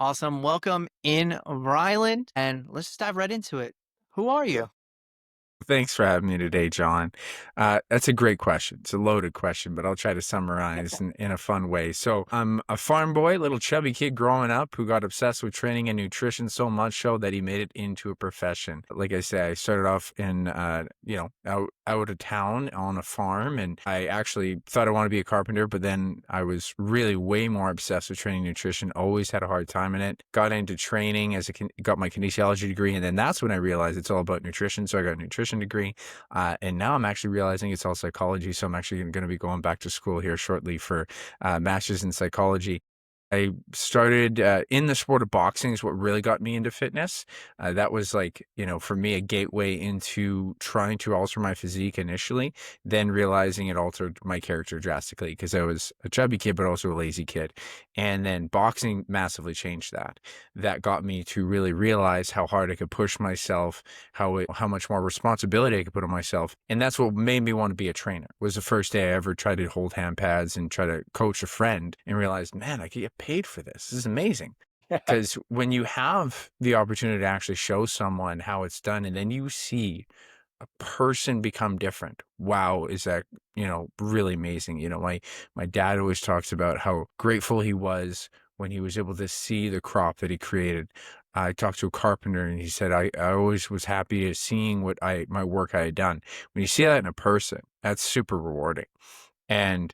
Awesome. Welcome in, Rhyland, and let's just dive right into it. Who are you? Thanks for having me today, John. That's a great question. It's a loaded question, but I'll try to summarize in a fun way. So, I'm a farm boy, little chubby kid growing up who got obsessed with training and nutrition so much so that he made it into a profession. Like I say, I started off in, out of town on a farm, and I actually thought I wanted to be a carpenter, but then I was really way more obsessed with training and nutrition. Always had a hard time in it. Got into training got my kinesiology degree, and then that's when I realized it's all about nutrition. So I got a nutrition degree. And now I'm actually realizing it's all psychology. So I'm actually going to be going back to school here shortly for master's in psychology. I started in the sport of boxing is what really got me into fitness. That was like, for me, a gateway into trying to alter my physique initially, then realizing it altered my character drastically because I was a chubby kid, but also a lazy kid. And then boxing massively changed that. That got me to really realize how hard I could push myself, how much more responsibility I could put on myself. And that's what made me want to be a trainer. Was the first day I ever tried to hold hand pads and try to coach a friend and realized, man, I could get paid for this. This is amazing. Because when you have the opportunity to actually show someone how it's done and then you see a person become different, wow, is that, really amazing. My dad always talks about how grateful he was when he was able to see the crop that he created. I talked to a carpenter and he said, I always was happy to seeing my work I had done. When you see that in a person, that's super rewarding. And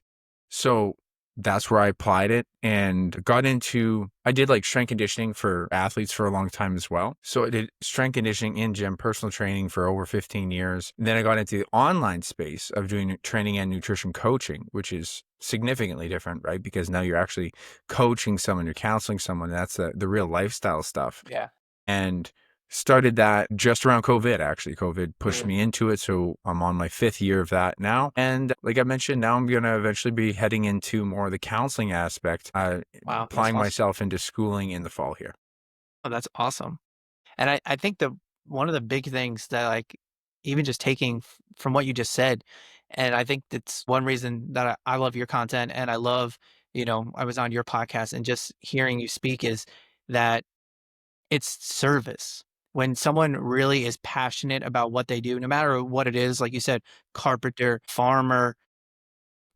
so that's where I applied it and I did like strength conditioning for athletes for a long time as well. So I did strength conditioning in gym, personal training for over 15 years. Then I got into the online space of doing training and nutrition coaching, which is significantly different, right? Because now you're actually coaching someone, you're counseling someone. That's the real lifestyle stuff. Yeah. And started that just around COVID, actually. COVID pushed me into it, so I'm on my 5th year of that now, and like I mentioned, now I'm gonna eventually be heading into more of the counseling aspect, Wow, that's applying awesome. myself into schooling in the fall here. Oh, that's awesome. And I think the one of the big things that even just taking from what you just said, and I think that's one reason that I love your content and I love, I was on your podcast and just hearing you speak is that it's service. When someone really is passionate about what they do, no matter what it is, like you said, carpenter, farmer,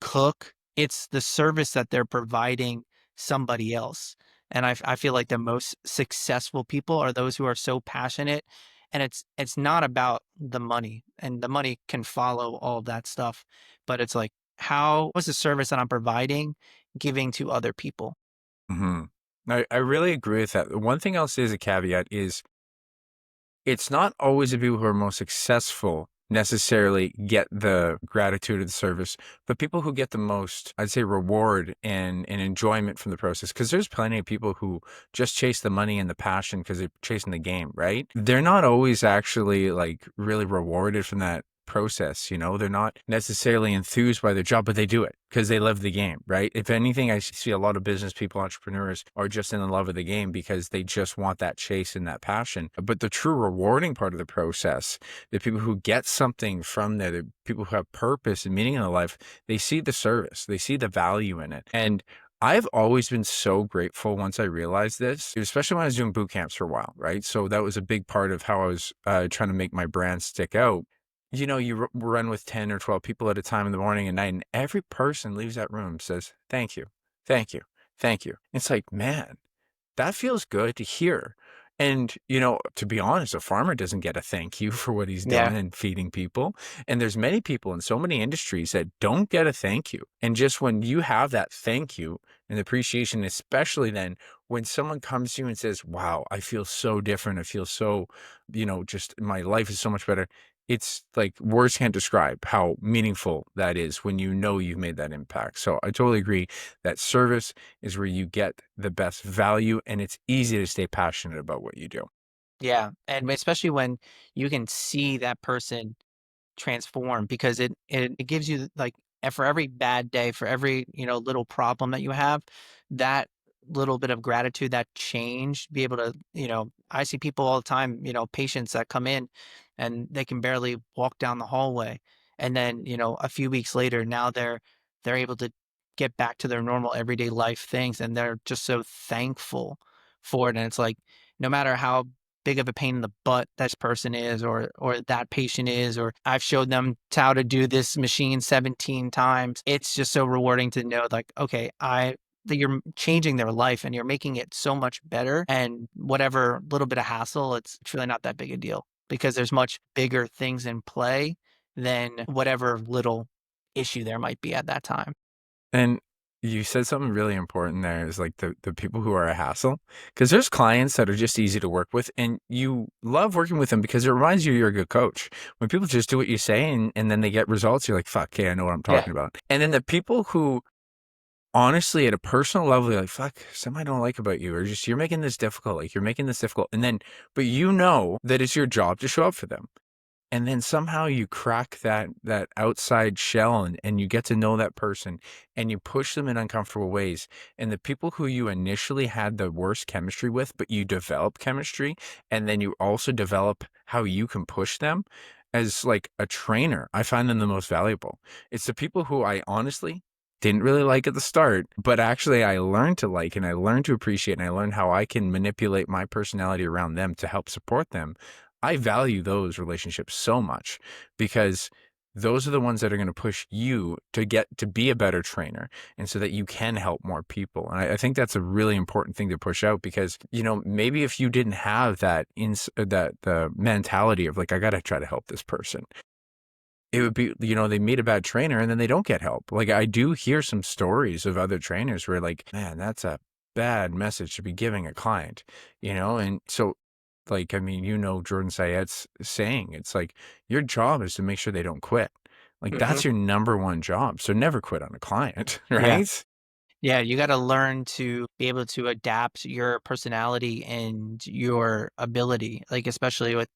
cook, it's the service that they're providing somebody else. And I feel like the most successful people are those who are so passionate, and it's not about the money, and the money can follow all of that stuff, but it's like, what's the service that I'm providing, giving to other people? Mhm. I really agree with that. The one thing I'll say as a caveat is it's not always the people who are most successful necessarily get the gratitude of the service, but people who get the most, I'd say, reward and enjoyment from the process. Because there's plenty of people who just chase the money and the passion because they're chasing the game, right? They're not always actually like really rewarded from that process. They're not necessarily enthused by their job, but they do it because they love the game, right? If anything, I see a lot of business people, entrepreneurs are just in the love of the game because they just want that chase and that passion. But the true rewarding part of the process, the people who get something from there, the people who have purpose and meaning in their life, they see the service, they see the value in it. And I've always been so grateful once I realized this, especially when I was doing boot camps for a while, right? So that was a big part of how I was trying to make my brand stick out. You run with 10 or 12 people at a time in the morning and night, and every person leaves that room says, thank you, thank you, thank you. It's like, man, that feels good to hear. And, to be honest, a farmer doesn't get a thank you for what he's Yeah. doing and feeding people. And there's many people in so many industries that don't get a thank you. And just when you have that thank you and appreciation, especially then when someone comes to you and says, wow, I feel so different. I feel so, just my life is so much better. It's like words can't describe how meaningful that is when you know you've made that impact. So I totally agree that service is where you get the best value and it's easy to stay passionate about what you do. Yeah, and especially when you can see that person transform because it gives you like for every bad day, for every, little problem that you have, that little bit of gratitude, that change, be able to, I see people all the time, patients that come in and they can barely walk down the hallway. And then, a few weeks later, now they're able to get back to their normal everyday life things and they're just so thankful for it. And it's like, no matter how big of a pain in the butt this person is, or that patient is, or I've showed them how to do this machine 17 times, it's just so rewarding to know, like, okay, that you're changing their life and you're making it so much better. And whatever little bit of hassle, it's really not that big a deal because there's much bigger things in play than whatever little issue there might be at that time. And you said something really important there is like the people who are a hassle. Because there's clients that are just easy to work with, and you love working with them because it reminds you you're a good coach. When people just do what you say and then they get results, you're like, fuck, okay, I know what I'm Yeah. talking about. And then the people who honestly at a personal level, you're like, fuck, something I don't like about you, or just you're making this difficult, like you're making this difficult. And then, but you know that it's your job to show up for them. And then somehow you crack that outside shell and you get to know that person and you push them in uncomfortable ways. And the people who you initially had the worst chemistry with, but you develop chemistry and then you also develop how you can push them as like a trainer, I find them the most valuable. It's the people who I honestly didn't really like at the start, but actually I learned to like and I learned to appreciate and I learned how I can manipulate my personality around them to help support them. I value those relationships so much because those are the ones that are going to push you to get to be a better trainer and so that you can help more people. And I think that's a really important thing to push out because, you know, maybe if you didn't have that the mentality of like, I got to try to help this person, it would be, you know, they meet a bad trainer and then they don't get help. Like I do hear some stories of other trainers where like, man, that's a bad message to be giving a client, you know? And so like, I mean, you know, Jordan Sayed's saying, it's like, your job is to make sure they don't quit. Like Hmm. that's your number one job. So never quit on a client, Yeah. right? Yeah, you gotta learn to be able to adapt your personality and your ability, like, especially with,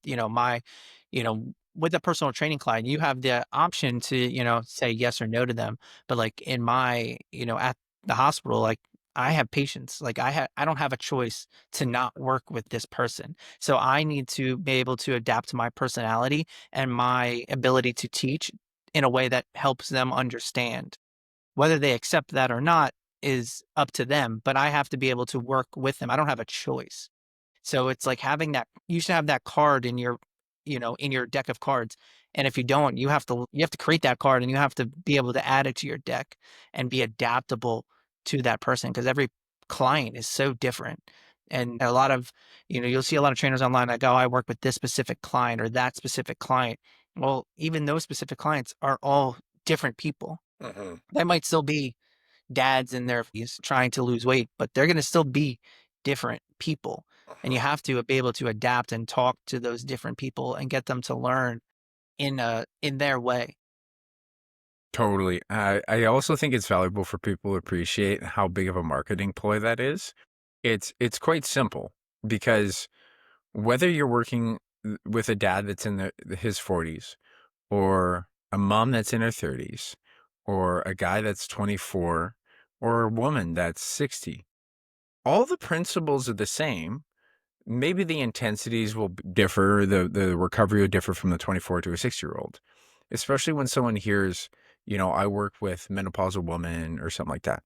with a personal training client, you have the option to, say yes or no to them. But, like, in my at the hospital, like, I have patients, like, I don't have a choice to not work with this person. So I need to be able to adapt my personality and my ability to teach in a way that helps them understand. Whether they accept that or not is up to them, but I have to be able to work with them. I don't have a choice. So it's like having that you should have that card in your, in your deck of cards. And if you don't, you have to create that card and you have to be able to add it to your deck and be adaptable to that person because every client is so different. And a lot of, you'll see a lot of trainers online that go, I work with this specific client or that specific client. Well, even those specific clients are all different people. Mhm. They might still be dads in their 50s trying to lose weight, but they're going to still be different people. And you Uh-huh. have to be able to adapt and talk to those different people and get them to learn in their way. Totally. I also think it's valuable for people to appreciate how big of a marketing ploy that is. It's quite simple because whether you're working with a dad that's in his 40s or a mom that's in her 30s or a guy that's 24 or a woman that's 60, all the principles are the same. Maybe the intensities will differ, the recovery will differ from the 24 to a 60-year-old, especially when someone hears, you know, I work with menopausal woman or something like that.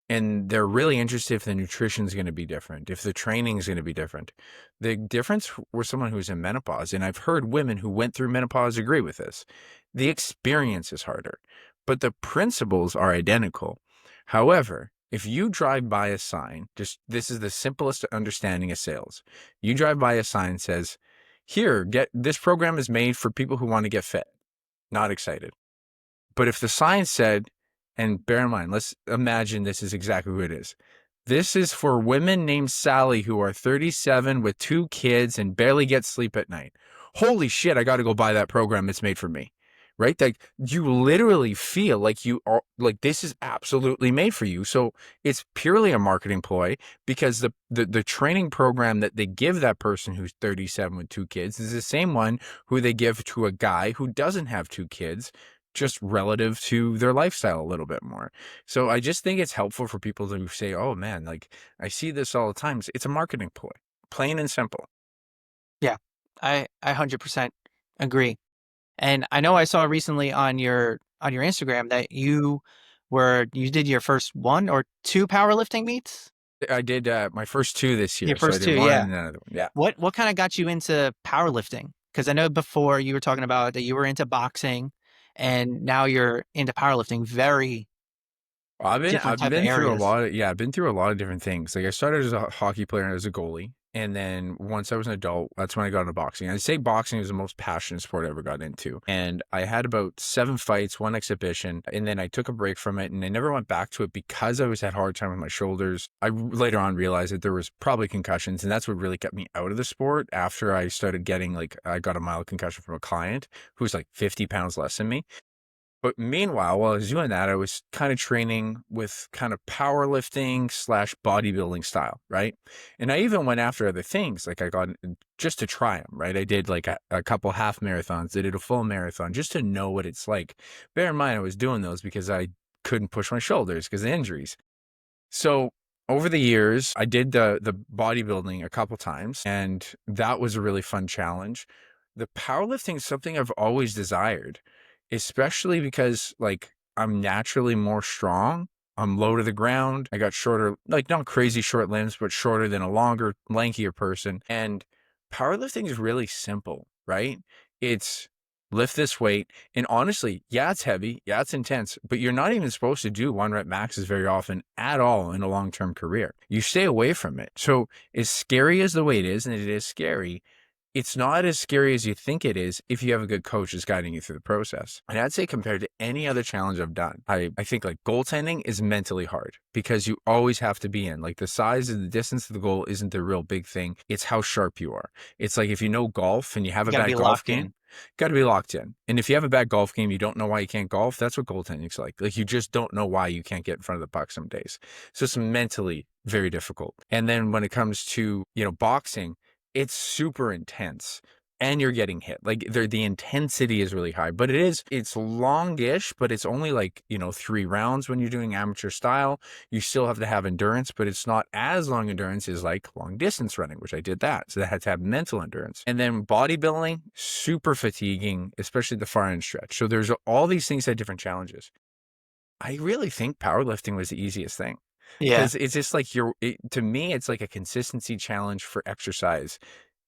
And they're really interested if the nutrition is going to be different, if the training is going to be different. The difference with someone who's in menopause, and I've heard women who went through menopause agree with this, the experience is harder, but the principles are identical. However, if you drive by a sign, just this is the simplest understanding of sales. You drive by a sign that says, here, get this program is made for people who want to get fit. Not excited. But if the sign said, and bear in mind, let's imagine this is exactly who it is. This is for women named Sally who are 37 with 2 kids and barely get sleep at night. Holy shit, I got to go buy that program. It's made for me. Right? Like you literally feel like you are like this is absolutely made for you. So it's purely a marketing ploy because the training program that they give that person who's 37 with 2 kids is the same one who they give to a guy who doesn't have 2 kids just relative to their lifestyle a little bit more. So I just think it's helpful for people to say, oh man, like I see this all the time. It's a marketing ploy, plain and simple. Yeah. I 100% agree. And I know I saw recently on your Instagram that you did your first one or two powerlifting meets. I did my first two this Your year. So I first did two, one yeah. and another one. Yeah. What kind of got you into powerlifting? Because I know before you were talking about that you were into boxing, and now you're into powerlifting. Very Well, different I've type of been through a areas. lot of I've been through a lot of different things. Like I started as a hockey player and as a goalie, and then once I was an adult, that's when I got into boxing. I'd say boxing was the most passionate sport I ever got into. And I had about 7 fights, one exhibition, and then I took a break from it and I never went back to it because I always had a hard time with my shoulders. Later on realized that there was probably concussions, and that's what really got me out of the sport after I started getting like I got a mild concussion from a client who's like 50 pounds less than me. But meanwhile, while I was doing that, I was kind of training with kind of powerlifting slash bodybuilding style, right? And I even went after other things. Like I got just to try them, right? I did like a couple half marathons. I did a full marathon just to know what it's like. Bear in mind, I was doing those because I couldn't push my shoulders because of injuries. So over the years, I did the bodybuilding a couple times, and that was a really fun challenge. The powerlifting is something I've always desired, especially because like I'm naturally more strong. I'm low to the ground. I got shorter, like not crazy short limbs, but shorter than a longer, lankier person. And powerlifting is really simple, right? It's lift this weight. And honestly, yeah, it's heavy. Yeah, it's intense, but you're not even supposed to do 1 rep maxes very often at all in a long-term career. You stay away from it. So as scary as the weight is, and it is scary, it's not as scary as you think it is if you have a good coach that's guiding you through the process. And I'd say compared to any other challenge I've done, I think like goaltending is mentally hard because you always have to be in. Like the size and the distance of the goal isn't the real big thing. It's how sharp you are. It's like if you know golf and you have You a got to bad be golf locked game, in. got to be locked in. And if you have a bad golf game, you don't know why you can't golf. That's what goaltending's like. Like you just don't know why you can't get in front of the puck some days. So it's mentally very difficult. And then when it comes to, boxing, it's super intense and you're getting hit. Like the intensity is really high, but it's longish, but it's only like, 3 rounds when you're doing amateur style. You still have to have endurance, but it's not as long endurance as like long distance running, which I did that. So that had to have mental endurance. And then bodybuilding, super fatiguing, especially the far end stretch. So there's all these things had different challenges. I really think powerlifting was the easiest thing Yeah. because it's just like to me, it's like a consistency challenge for exercise,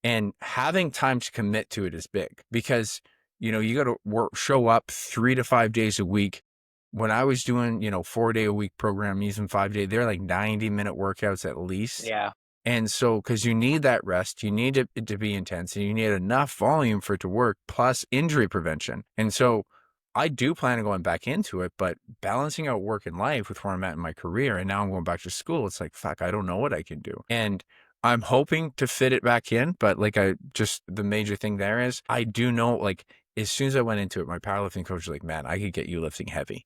and having time to commit to it is big because, you got to show up 3 to 5 days a week. When I was doing, 4 day a week program, using 5 day, they're like 90-minute workouts at least. Yeah. And so, because you need that rest, you need it to be intense, and you need enough volume for it to work, plus injury prevention. And so, I do plan on going back into it, but balancing out work and life with where I'm at in my career, and now I'm going back to school, it's like, fuck, I don't know what I can do. And I'm hoping to fit it back in, but like the major thing there is I do know, like, as soon as I went into it, my powerlifting coach was like, man, I could get you lifting heavy.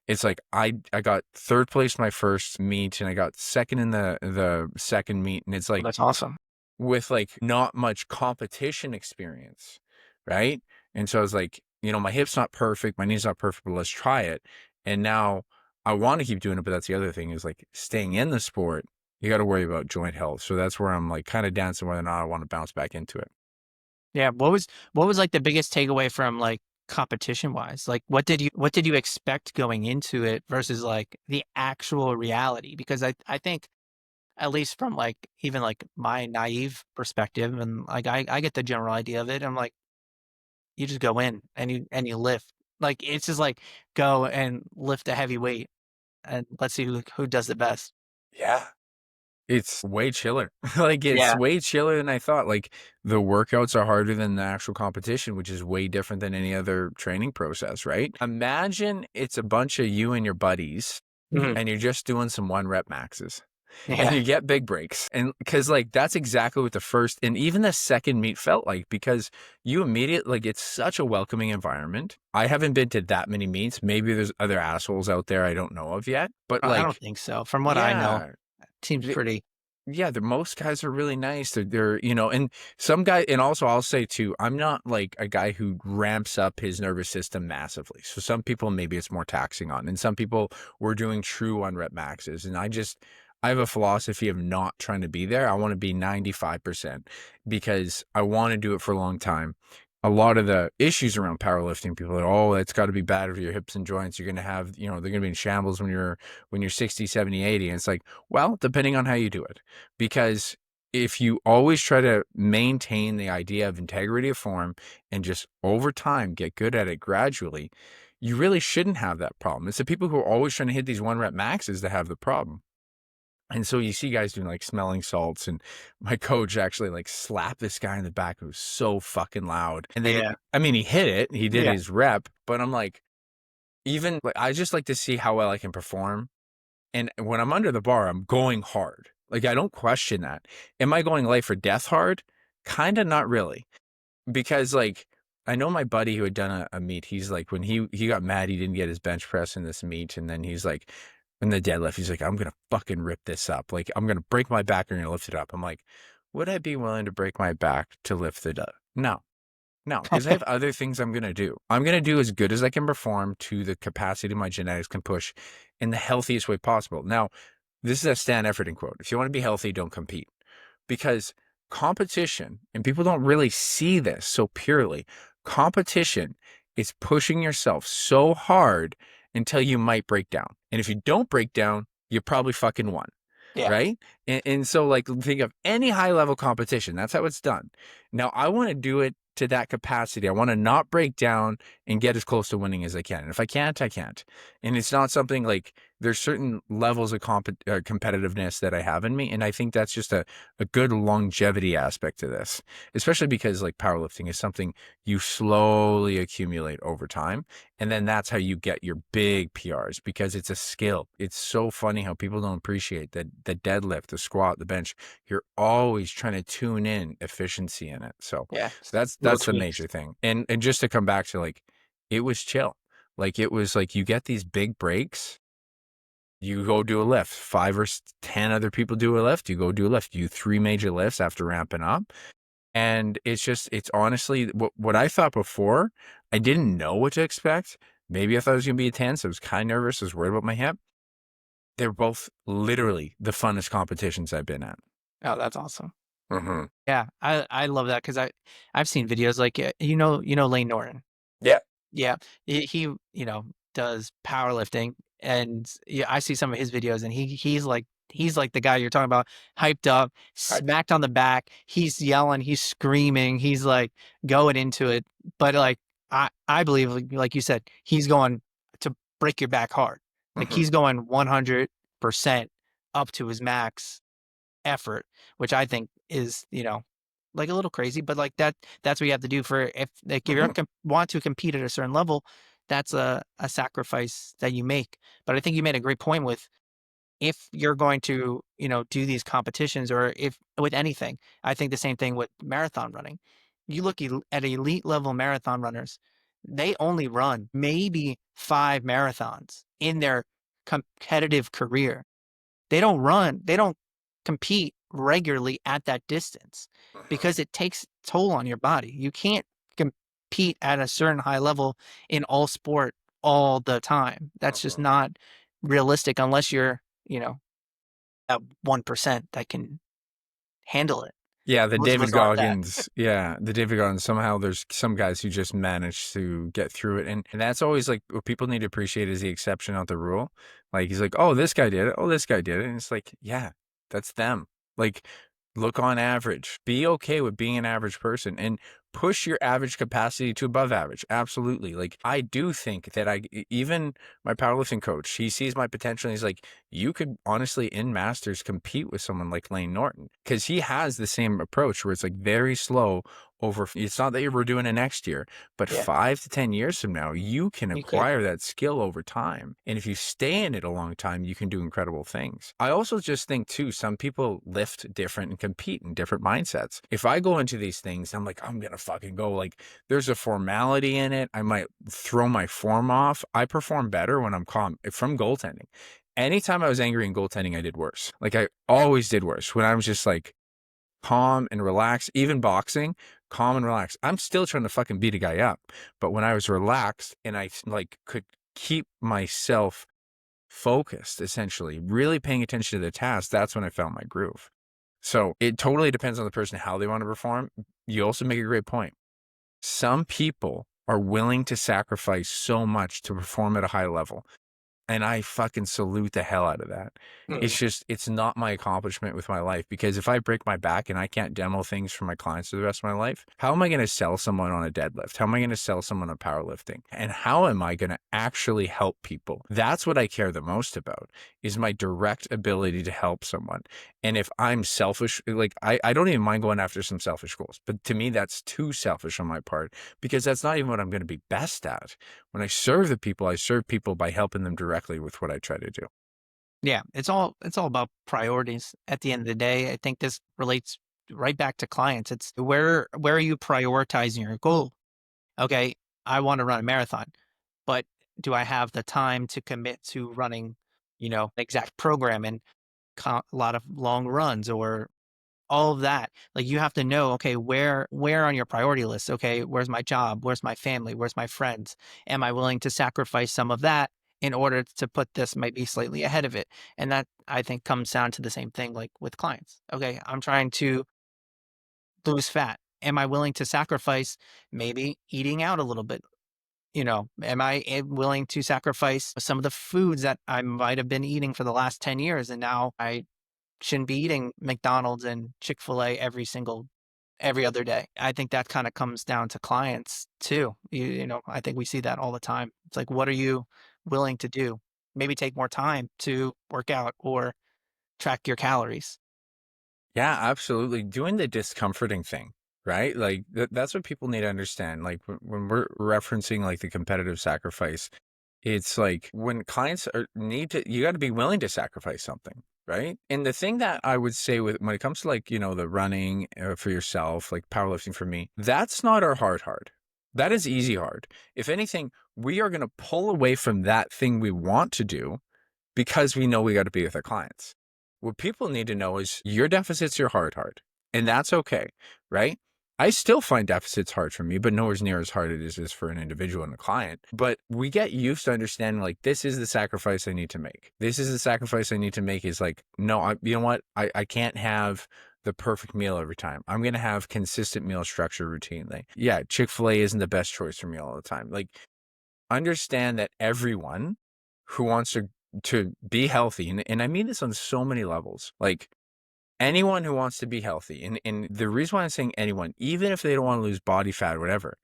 It's like I got third place my first meet, and I got second in the second meet, and it's Well, like that's awesome. with like not much competition experience, right? And so I was like, my hip's not perfect, my knee's not perfect, but let's try it. And now I want to keep doing it, but that's the other thing is like staying in the sport, you got to worry about joint health. So that's where I'm like kind of dancing whether or not I want to bounce back into it. Yeah. What was like the biggest takeaway from like competition wise? Like what did you expect going into it versus like the actual reality? Because I think at least from like even like my naive perspective and like I get the general idea of it. I'm like, you just go in and you lift. Like it's just like go and lift a heavy weight and let's see who does it best. Yeah. It's way chiller. Like, it's Yeah. way chiller than I thought. Like, the workouts are harder than the actual competition, which is way different than any other training process, right? Imagine it's a bunch of you and your buddies, Mhm. and you're just doing some 1 rep maxes, and Yeah. you get big breaks. And because, like, that's exactly what the first and even the second meet felt like because you immediately, like, it's such a welcoming environment. I haven't been to that many meets. Maybe there's other assholes out there I don't know of yet, but I don't like, think so. From what I know, yeah. seems pretty. Yeah, the most guys are really nice. And some guy, and also I'll say too, I'm not like a guy who ramps up his nervous system massively. So some people maybe it's more taxing on, and some people were doing true 1 rep maxes. And I have a philosophy of not trying to be there. I want to be 95% because I want to do it for a long time. a lot of the issues around powerlifting. People are, oh, it's got to be bad for your hips and joints. You're going to have, they're going to be in shambles when you're 60, 70, 80. And it's like, well, depending on how you do it. Because if you always try to maintain the idea of integrity of form and just over time get good at it gradually, you really shouldn't have that problem. It's the people who are always trying to hit these 1 rep maxes that have the problem. And so you see guys doing like smelling salts, and my coach actually like slapped this guy in the back who was so fucking loud. And then, Yeah. I mean, he hit it, he did Yeah. his rep, but I'm like, even like, I just like to see how well I can perform. And when I'm under the bar, I'm going hard. Like, I don't question that. Am I going life or death hard? Kind of not really. Because like, I know my buddy who had done a meet, he's like, when he got mad, he didn't get his bench press in this meet. And then he's like, in the deadlift, he's like, I'm going to fucking rip this up. Like, I'm going to break my back and I'm going to lift it up. I'm like, would I be willing to break my back to lift it up? No, no, because I have other things I'm going to do. I'm going to do as good as I can perform to the capacity my genetics can push in the healthiest way possible. Now, this is a Stan Efferding quote. If you want to be healthy, don't compete. Because competition, and people don't really see this so purely, competition is pushing yourself so hard until you might break down. And if you don't break down, you probably fucking won. Yeah. Right. And so, like, think of any high level competition. That's how it's done. Now, I want to do it to that capacity. I want to not break down and get as close to winning as I can. And if I can't, I can't. And it's not something like, there's certain levels of competitiveness that I have in me. And I think that's just a good longevity aspect to this, especially because like powerlifting is something you slowly accumulate over time. And then that's how you get your big PRs, because it's a skill. It's so funny how people don't appreciate that the deadlift, the squat, the bench, you're always trying to tune in efficiency in it. So Yeah. Little that's the tweaks. major thing. And just to come back to like, it was chill. Like, it was like, you get these big breaks, you go do a lift. 5 or 10 other people do a lift. You go do a lift. You do 3 major lifts after ramping up. And it's honestly what I thought before. I didn't know what to expect. Maybe I thought it was going to be intense. I was kind of nervous. I was worried about my hip. They're both literally the funnest competitions I've been at. Oh, that's awesome. Mm-hmm. Yeah, I love that because I've seen videos like Lane Norton. Yeah. Yeah, he does powerlifting, and yeah, I see some of his videos, and he's like the guy you're talking about, hyped up, I, smacked on the back. He's yelling, he's screaming, he's like going into it. But like I believe, like you said, he's going to break your back hard. Like mm-hmm. he's going 100% up to his max effort, which I think is, like a little crazy, but like that's what you have to do for if you Mm-hmm. want to compete at a certain level, that's a sacrifice that you make. But I think you made a great point with if you're going to, do these competitions or if with anything, I think the same thing with marathon running. You look at elite level marathon runners, they only run maybe 5 marathons in their competitive career. They don't compete regularly at that distance because it takes toll on your body. You can't compete at a certain high level in all sport all the time. That's just Mm-hmm. not realistic unless you're, at 1% that can handle it. Yeah, the Most of David us aren't that. Goggins. Yeah, the David Goggins. Somehow there's some guys who just manage to get through it. And that's always like what people need to appreciate is the exception, not the rule. Like, he's like, oh, this guy did it. Oh, this guy did it. And it's like, yeah, that's them. Like, look on average. Be okay with being an average person and push your average capacity to above average. Absolutely. Like, I do think that even my powerlifting coach, he sees my potential and he's like, you could honestly in masters compete with someone like Lane Norton, because he has the same approach where it's like very slow over. It's not that we're doing it next year, but Yeah, 5 to 10 years from now, you can you could. acquire that skill over time. And if you stay in it a long time, you can do incredible things. I also just think too, some people lift different and compete in different mindsets. If I go into these things, I'm like, I'm going to fucking go, like, there's a formality in it. I might throw my form off. I perform better when I'm calm from goaltending. Anytime I was angry in goaltending, I did worse. Like, I always did worse when I was just like calm and relaxed. Even boxing, calm and relaxed. I'm still trying to fucking beat a guy up. But when I was relaxed and I like could keep myself focused, essentially, really paying attention to the task, that's when I found my groove. So it totally depends on the person, how they want to perform. You also make a great point. Some people are willing to sacrifice so much to perform at a high level. And I fucking salute the hell out of that. Mhm. It's just, it's not my accomplishment with my life because if I break my back and I can't demo things for my clients for the rest of my life, how am I going to sell someone on a deadlift? How am I going to sell someone on powerlifting? And how am I going to actually help people? That's what I care the most about is my direct ability to help someone. And if I'm selfish, like I don't even mind going after some selfish goals, but to me, that's too selfish on my part because that's not even what I'm going to be best at. When I serve the people, I serve people by helping them directly with what I try to do. Yeah, it's all about priorities at the end of the day. I think this relates right back to clients. It's where are you prioritizing your goal? Okay, I want to run a marathon, but do I have the time to commit to running, an exact program and a lot of long runs or all of that? Like you have to know, okay, where on your priority list? Okay, where's my job? Where's my family? Where's my friends? Am I willing to sacrifice some of that in order to put this maybe slightly ahead of it? And that I think comes down to the same thing like with clients. Okay, I'm trying to lose fat. Am I willing to sacrifice maybe eating out a little bit? Am I willing to sacrifice some of the foods that I might have been eating for the last 10 years and now I shouldn't be eating McDonald's and Chick-fil-A every other day. I think that kind of comes down to clients too. I think we see that all the time. It's like, what are you willing to do? Maybe take more time to work out or track your calories. Yeah, absolutely. Doing the discomforting thing, right? Like that's what people need to understand. Like when we're referencing like the competitive sacrifice, it's like when clients need to, you got to be willing to sacrifice something, right? And the thing that I would say with when it comes to like, the running for yourself, like powerlifting for me, that's not our hard. That is easy hard. If anything, we are going to pull away from that thing we want to do because we know we got to be with our clients. What people need to know is your deficits are hard, and that's okay, right? I still find deficits hard for me, but nowhere near as hard it is for an individual and a client. But we get used to understanding like this is the sacrifice I need to make. This is the sacrifice I need to make is like, no, you know what? I can't have the perfect meal every time. I'm going to have consistent meal structure routinely. Yeah, Chick-fil-A isn't the best choice for me all the time. Like understand that everyone who wants to be healthy, and I mean this on so many levels, like anyone who wants to be healthy, and the reason why I'm saying anyone, even if they don't want to lose body fat or whatever,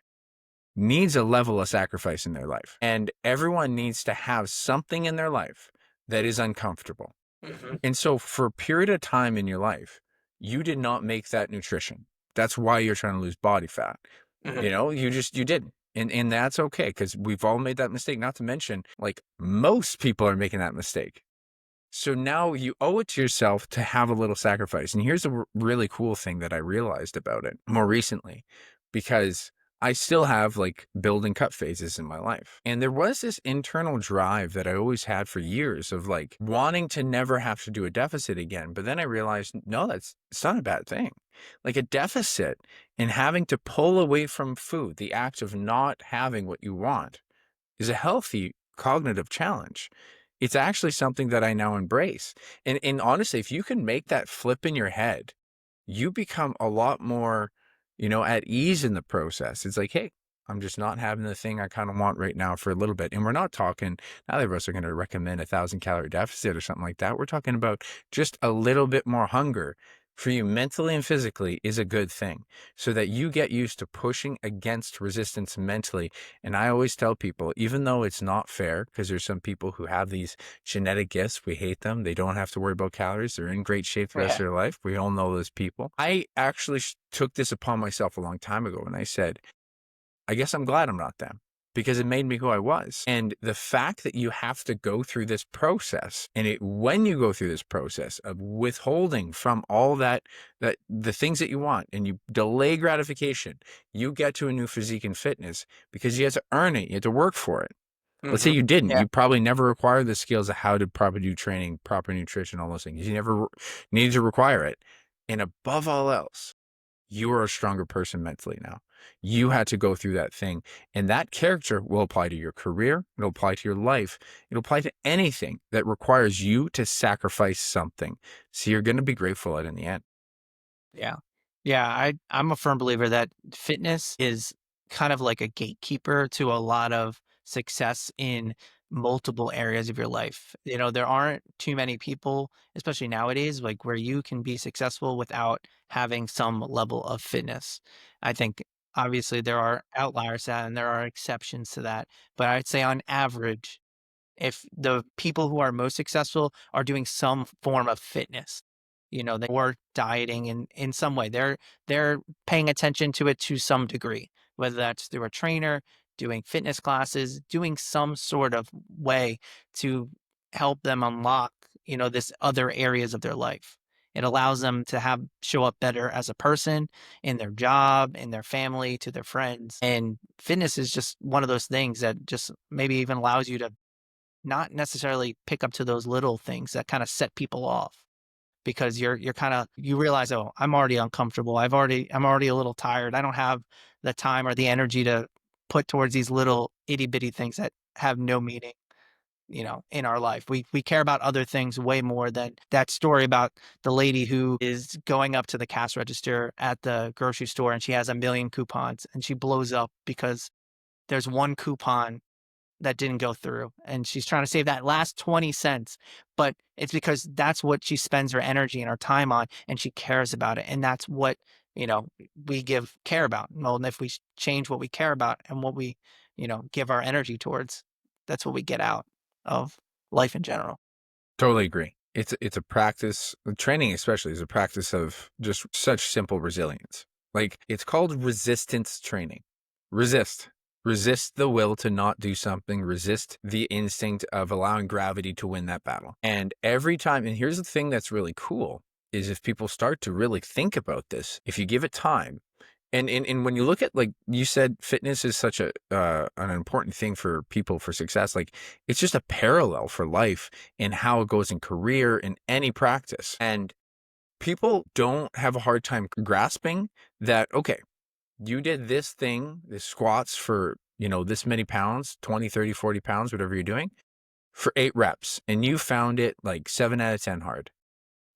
needs a level of sacrifice in their life. And everyone needs to have something in their life that is uncomfortable. Mhm. And so for a period of time in your life, you did not make that nutrition. That's why you're trying to lose body fat. Mhm. You didn't. And that's okay because we've all made that mistake. Not to mention, like most people are making that mistake. So now you owe it to yourself to have a little sacrifice. And here's a really cool thing that I realized about it more recently, because I still have like build and cut phases in my life. And there was this internal drive that I always had for years of like wanting to never have to do a deficit again. But then I realized, no, it's not a bad thing. Like a deficit and having to pull away from food, the act of not having what you want is a healthy cognitive challenge. It's actually something that I now embrace. And honestly, if you can make that flip in your head, you become a lot more, at ease in the process. It's like, hey, I'm just not having the thing I kind of want right now for a little bit. And we're not talking, neither of us are going to recommend 1,000 calorie deficit or something like that. We're talking about just a little bit more hunger for you mentally and physically is a good thing so that you get used to pushing against resistance mentally. And I always tell people, even though it's not fair, because there's some people who have these genetic gifts, we hate them. They don't have to worry about calories. They're in great shape the rest Yeah. of their life. We all know those people. I actually took this upon myself a long time ago and I said, I guess I'm glad I'm not them because it made me who I was. And the fact that you have to go through this process and when you go through this process of withholding from all that the things that you want and you delay gratification, you get to a new physique and fitness because you had to earn it. You had to work for it. Let's say Mhm. you didn't. Yeah. You probably never acquired the skills of how to properly do training, proper nutrition, all those things. You never needed to require it. And above all else, you are a stronger person mentally now. You had to go through that thing. And that character will apply to your career. It'll apply to your life. It'll apply to anything that requires you to sacrifice something. So you're going to be grateful at in the end. Yeah. Yeah, I'm a firm believer that fitness is kind of like a gatekeeper to a lot of success in multiple areas of your life. You know, there aren't too many people, especially nowadays, like where you can be successful without having some level of fitness. I think obviously there are outliers to that and there are exceptions to that. But I'd say on average, if the people who are most successful are doing some form of fitness, you know, they or dieting in some way. They're paying attention to it to some degree, whether that's through a trainer, doing fitness classes, doing some sort of way to help them unlock, you know, this other areas of their life. It allows them to have show up better as a person in their job, in their family, to their friends. And fitness is just one of those things that just maybe even allows you to not necessarily pick up to those little things that kinda set people off because you're kinda you realize, "Oh, I'm already uncomfortable. I'm already a little tired. I don't have the time or the energy to put towards these little itty bitty things that have no meaning, you know, in our life." We care about other things way more than that story about the lady who is going up to the cash register at the grocery store, and she has a million coupons, and she blows up because there's one coupon that didn't go through, and she's trying to save that last 20 cents, but it's because that's what she spends her energy and her time on, and she cares about it, and that's what, you know, we give care about. Well, and if we change what we care about and what we, you know, give our energy towards, that's what we get out of life in general. Totally agree. It's a practice, training especially is a practice of just such simple resilience. Like, it's called resistance training. Resist. Resist the will to not do something, resist the instinct of allowing gravity to win that battle. And every time, and here's the thing that's really cool, is if people start to really think about this, if you give it time, and when you look at, like you said, fitness is such a an important thing for people for success. Like, it's just a parallel for life and how it goes in career in any practice. And people don't have a hard time grasping that, okay, you did this thing, this squats for, you know, this many pounds, 20, 30, 40 pounds, whatever you're doing, for 8 reps, and you found it like 7 out of 10 hard.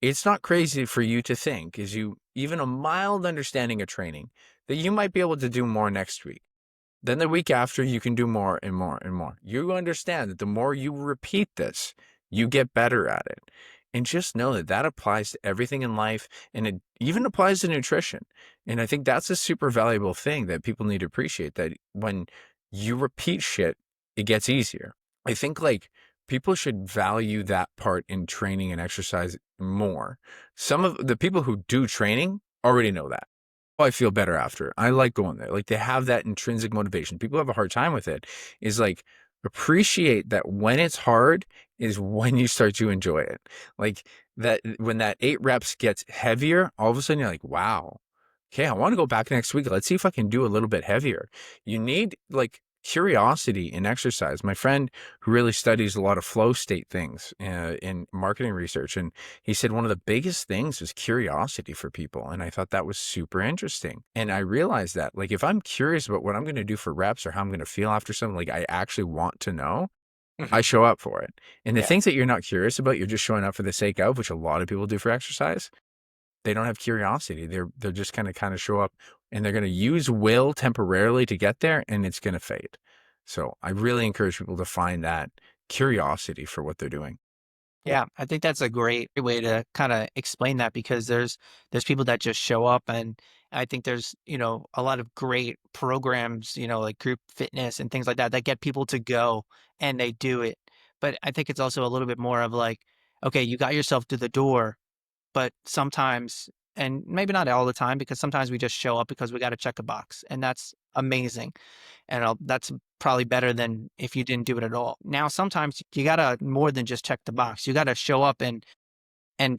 It's not crazy for you to think, is you even a mild understanding of training, that you might be able to do more next week. Then the week after, you can do more and more and more. You understand that the more you repeat this, you get better at it. And just know that that applies to everything in life, and it even applies to nutrition. And I think that's a super valuable thing that people need to appreciate, that when you repeat shit, it gets easier. I think, like, people should value that part in training and exercise more. Some of the people who do training already know that. "Oh, I feel better after. I like going there." Like, they have that intrinsic motivation. People have a hard time with it. Is like, appreciate that when it's hard is when you start to enjoy it. Like, that when that 8 reps gets heavier, all of a sudden you're like, wow, okay, I want to go back next week. Let's see if I can do a little bit heavier. You need, like, curiosity in exercise. My friend who really studies a lot of flow state things in marketing research, and he said one of the biggest things is curiosity for people. And I thought that was super interesting. And I realized that, like, if I'm curious about what I'm going to do for reps or how I'm going to feel after something, like, I actually want to know, I Mhm. show up for it. And the Yeah. things that you're not curious about, you're just showing up for the sake of, which a lot of people do for exercise. They don't have curiosity. They're just gonna kinda show up, and they're gonna use will temporarily to get there, and it's gonna fade. So I really encourage people to find that curiosity for what they're doing. Yeah, I think that's a great way to kinda explain that because there's people that just show up, and I think there's, you know, a lot of great programs, you know, like group fitness and things like that, that get people to go and they do it. But I think it's also a little bit more of like, okay, you got yourself to the door, but sometimes, and maybe not all the time, because sometimes we just show up because we gotta check a box, and that's amazing. And that's probably better than if you didn't do it at all. Now, sometimes you gotta more than just check the box. You gotta show up and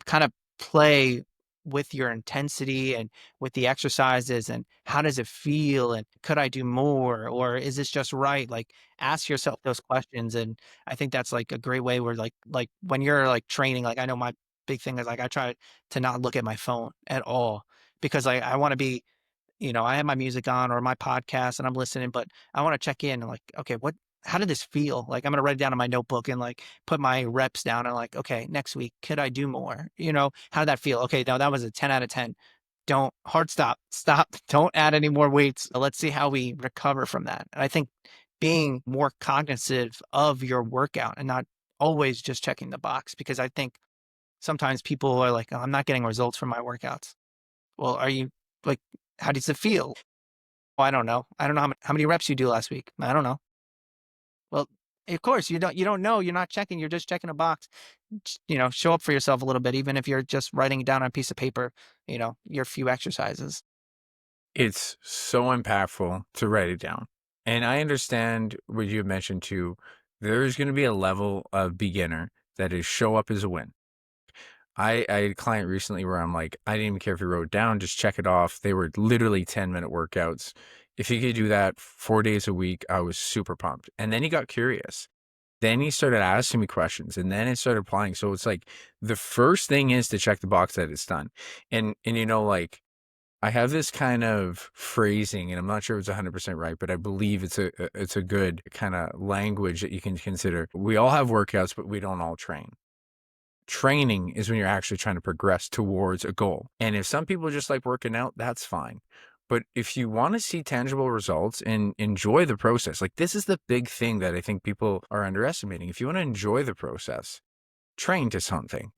kind of play with your intensity and with the exercises and how does it feel and could I do more or is this just right? Like ask yourself those questions. And I think that's like a great way where like when you're like training, like I know my big thing is like I try to not look at my phone at all because I want to be, you know, I have my music on or my podcast and I'm listening, but I want to check in and like, okay, how did this feel? Like, I'm going to write it down in my notebook and like put my reps down and like, okay, next week, could I do more? You know, how did that feel? Okay, now that was a 10 out of 10. don't hard stop, stop, don't add any more weights. Let's see how we recover from that. And I think being more cognizant of your workout and not always just checking the box, because I think sometimes people are like, oh, I'm not getting results from my workouts. Well, are you like, how does it feel? Well, I don't know. I don't know how many reps you do last week. I don't know. Well, of course you don't know. You're not checking. You're just checking a box. Show up for yourself a little bit, even if you're just writing it down on a piece of paper. Your few exercises. It's so impactful to write it down. And I understand what you mentioned too. There's going to be a level of beginner that is show up as a win. I had a client recently where I'm like, I didn't even care if he wrote it down, just check it off. They were literally 10-minute workouts. If he could do that 4 days a week, I was super pumped. And then he got curious. Then he started asking me questions and then it started applying. So it's like the first thing is to check the box that it's done. And like I have this kind of phrasing, and I'm not sure if it's 100% right, but I believe it's a good kind of language that you can consider. We all have workouts, but we don't all train. Training is when you're actually trying to progress towards a goal. And if some people just like working out, that's fine. But if you want to see tangible results and enjoy the process, like this is the big thing that I think people are underestimating. If you want to enjoy the process, train to something.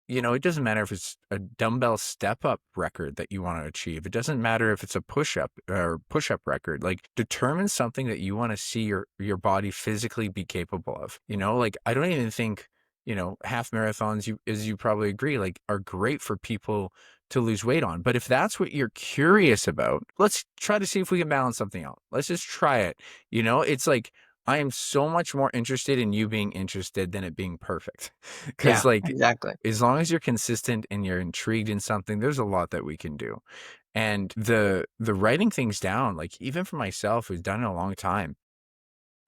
It doesn't matter if it's a dumbbell step up record that you want to achieve. It doesn't matter if it's a push up or push up record. Like determine something that you want to see your body physically be capable of. Like I don't even think, half marathons, as you probably agree, like are great for people to lose weight on. But if that's what you're curious about, let's try to see if we can balance something out. Let's just try it. It's like I am so much more interested in you being interested than it being perfect. Because Yeah, like exactly. as long as you're consistent and you're intrigued in something, there's a lot that we can do. And the writing things down, like even for myself who's done it a long time,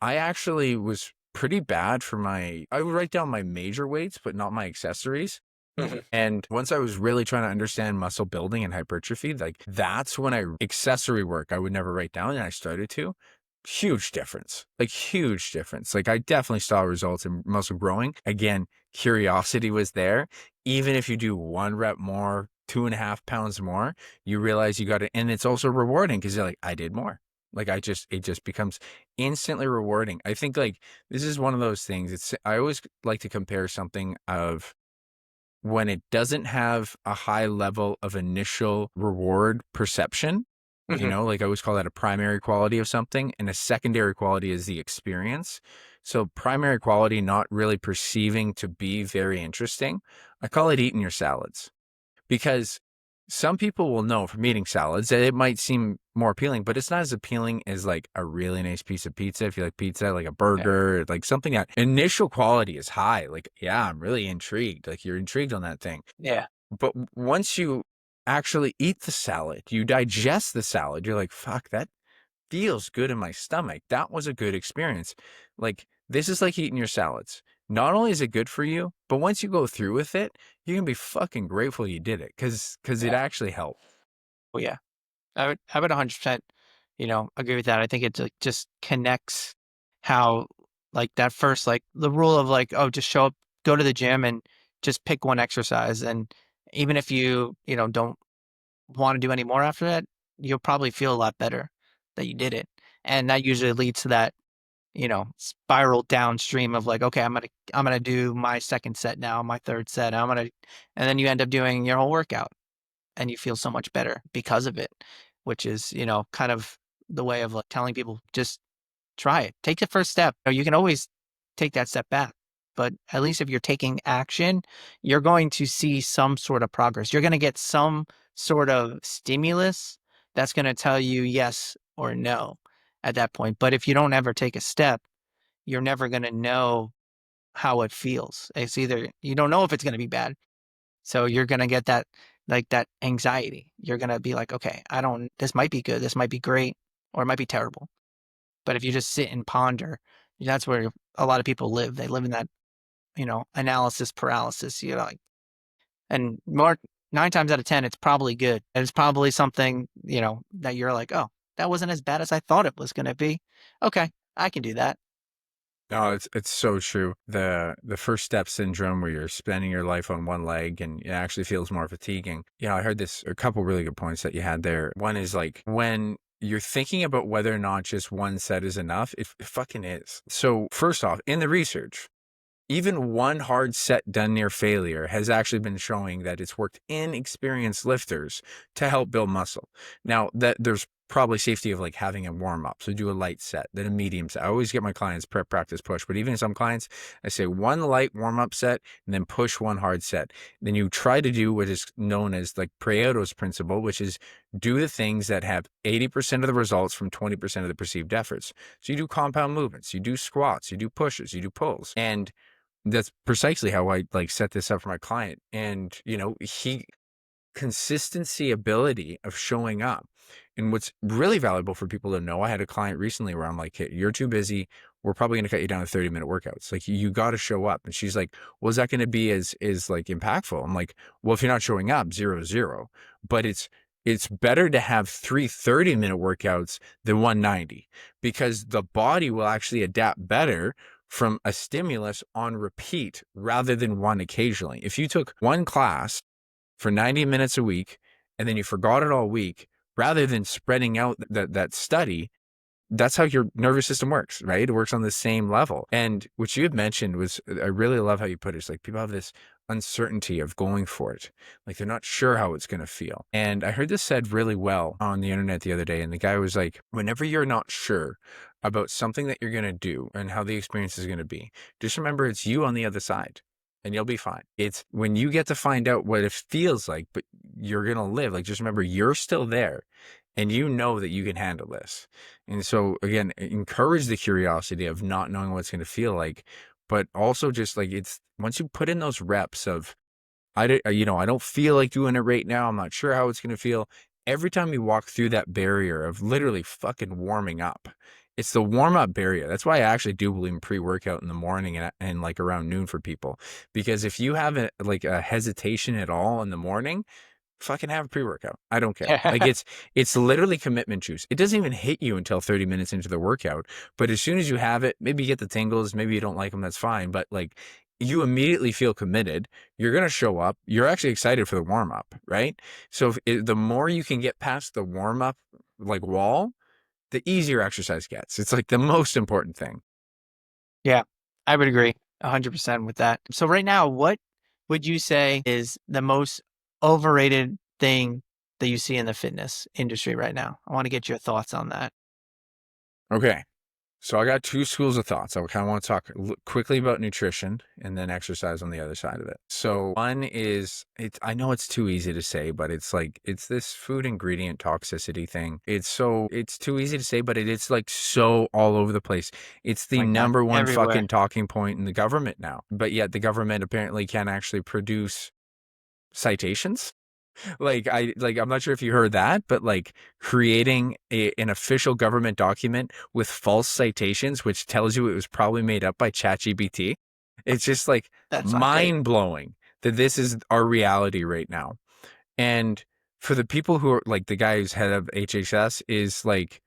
I actually was pretty bad for I would write down my major weights, but not my accessories. Mhm. And once I was really trying to understand muscle building and hypertrophy, like that's when accessory work I would never write down and I started to. Huge difference, like huge difference. Like I definitely saw results in muscle growing. Again, curiosity was there. Even if you do 1 rep more, 2.5 pounds more, you realize you got it. And it's also rewarding because you're like, I did more. Like it just becomes instantly rewarding. I think like this is one of those things. I always like to compare something of when it doesn't have a high level of initial reward perception, Mhm. like I always call that a primary quality of something, and a secondary quality is the experience. So primary quality, not really perceiving to be very interesting. I call it eating your salads because some people will know from eating salads that it might seem more appealing, but it's not as appealing as like a really nice piece of pizza. If you like pizza, like a Yeah. burger, like something that initial quality is high. Like, yeah, I'm really intrigued. Like you're intrigued on that thing. Yeah. But once you actually eat the salad, you digest the salad, you're like, fuck, that feels good in my stomach. That was a good experience. Like, this is like eating your salads. Not only is it good for you, but once you go through with it, you're gonna be fucking grateful you did it because it Yeah. actually helped. Oh yeah. I would 100%, agree with that. I think it like just connects how like that first like the rule of like, oh, just show up, go to the gym and just pick one exercise. And even if don't want to do any more after that, you'll probably feel a lot better that you did it. And that usually leads to that, spiral downstream of like, okay, I'm gonna do my second set now, my third set. And then you end up doing your whole workout and you feel so much better because of it, which is, kind of the way of like telling people just try it. Take the first step. You can always take that step back, but at least if you're taking action, you're going to see some sort of progress. You're going to get some sort of stimulus that's going to tell you yes or no at that point. But if you don't ever take a step, you're never going to know how it feels. It's either you don't know if it's going to be bad, so you're gonna get that like that anxiety. You're gonna be like, okay, I don't this might be good, this might be great, or it might be terrible. But if you just sit and ponder, that's where a lot of people live. They live in that, analysis paralysis. Like and more 9 times out of 10, it's probably good. And it's probably something, that you're like, oh, that wasn't as bad as I thought it was gonna be. Okay, I can do that. No, it's so true. The first step syndrome where you're spending your life on one leg and it actually feels more fatiguing. I heard this a couple really good points that you had there. One is like when you're thinking about whether or not just one set is enough, it fucking is. So first off, in the research, even one hard set done near failure has actually been showing that it's worked in experienced lifters to help build muscle. Now that there's probably safety of like having a warm up. So do a light set, then a medium set. I always get my clients prep, practice, push, but even some clients, I say one light warm up set and then push one hard set. Then you try to do what is known as like Pareto's principle, which is do the things that have 80% of the results from 20% of the perceived efforts. So you do compound movements, you do squats, you do pushes, you do pulls. And that's precisely how I like set this up for my client. And, he consistency ability of showing up. And what's really valuable for people to know, I had a client recently where I'm like, hey, you're too busy. We're probably going to cut you down to 30-minute workouts. Like you got to show up. And she's like, well, is that going to be as like impactful? I'm like, well, if you're not showing up, 0-0, but it's better to have 3 30-minute workouts than 190 because the body will actually adapt better from a stimulus on repeat rather than one occasionally. If you took one class for 90 minutes a week and then you forgot it all week, rather than spreading out that study, that's how your nervous system works, right? It works on the same level. And what you had mentioned was, I really love how you put it. It's like people have this uncertainty of going for it. Like they're not sure how it's going to feel. And I heard this said really well on the internet the other day. And the guy was like, whenever you're not sure about something that you're going to do and how the experience is going to be, just remember it's you on the other side and you'll be fine. It's when you get to find out what it feels like, but you're going to live. Like, just remember you're still there and you know that you can handle this. And so again, encourage the curiosity of not knowing what it's going to feel like, but also just like it's once you put in those reps of I don't feel like doing it right now. I'm not sure how it's going to feel. Every time you walk through that barrier of literally fucking warming up, it's the warm up barrier. That's why I actually do believe in pre-workout in the morning and like around noon for people, because if you have like a hesitation at all in the morning, fucking have a pre-workout. I don't care. Like it's literally commitment juice. It doesn't even hit you until 30 minutes into the workout. But as soon as you have it, maybe you get the tingles, maybe you don't like them, that's fine. But like you immediately feel committed. You're going to show up. You're actually excited for the warm up, right? So the more you can get past the warm up like wall, the easier exercise gets. It's like the most important thing. Yeah, I would agree 100% with that. So right now, what would you say is the most overrated thing that you see in the fitness industry right now? I want to get your thoughts on that. Okay. So I got two schools of thoughts. I kind of want to talk quickly about nutrition and then exercise on the other side of it. So one is, I know it's too easy to say, but it's like, it's this food ingredient toxicity thing. It's too easy to say, but it's like so all over the place. It's the My God, number one everywhere. fucking talking point in the government now. But yet the government apparently can actually produce citations. I'm not sure if you heard that, but like creating an official government document with false citations, which tells you it was probably made up by ChatGPT. It's just like That's not great. mind blowing that this is our reality right now. And for the people who are like the guy who's head of HHS is like,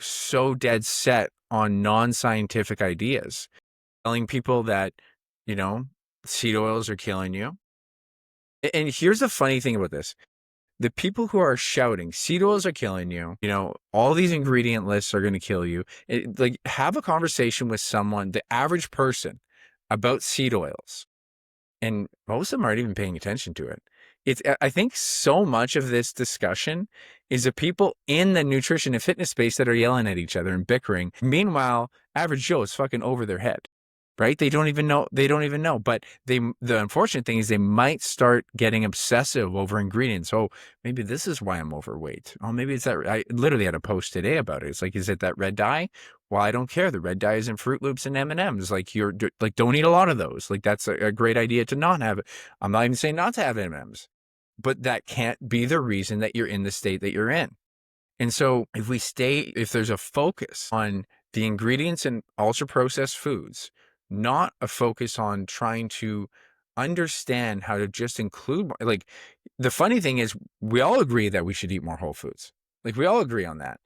so dead set on non-scientific ideas, telling people that, you know, seed oils are killing you. And here's the funny thing about this. The people who are shouting seed oils are killing you, all these ingredient lists are going to kill you, like have a conversation with someone, the average person, about seed oils, and most of them aren't even paying attention to it. I think so much of this discussion is the people in the nutrition and fitness space that are yelling at each other and bickering. Meanwhile, average Joe is fucking over their head, right? They don't even know. But the unfortunate thing is they might start getting obsessive over ingredients. Oh, maybe this is why I'm overweight. Oh, maybe it's that. I literally had a post today about it. It's like, is it that red dye? Well, I don't care. The red dye is in Fruit Loops and M&Ms. Like don't eat a lot of those. Like that's a great idea to not have it. I'm not even saying not to have M&Ms, but that can't be the reason that you're in the state that you're in. And so if there's a focus on the ingredients in ultra processed foods, not a focus on trying to understand how to just include, like the funny thing is we all agree that we should eat more whole foods. Like we all agree on that.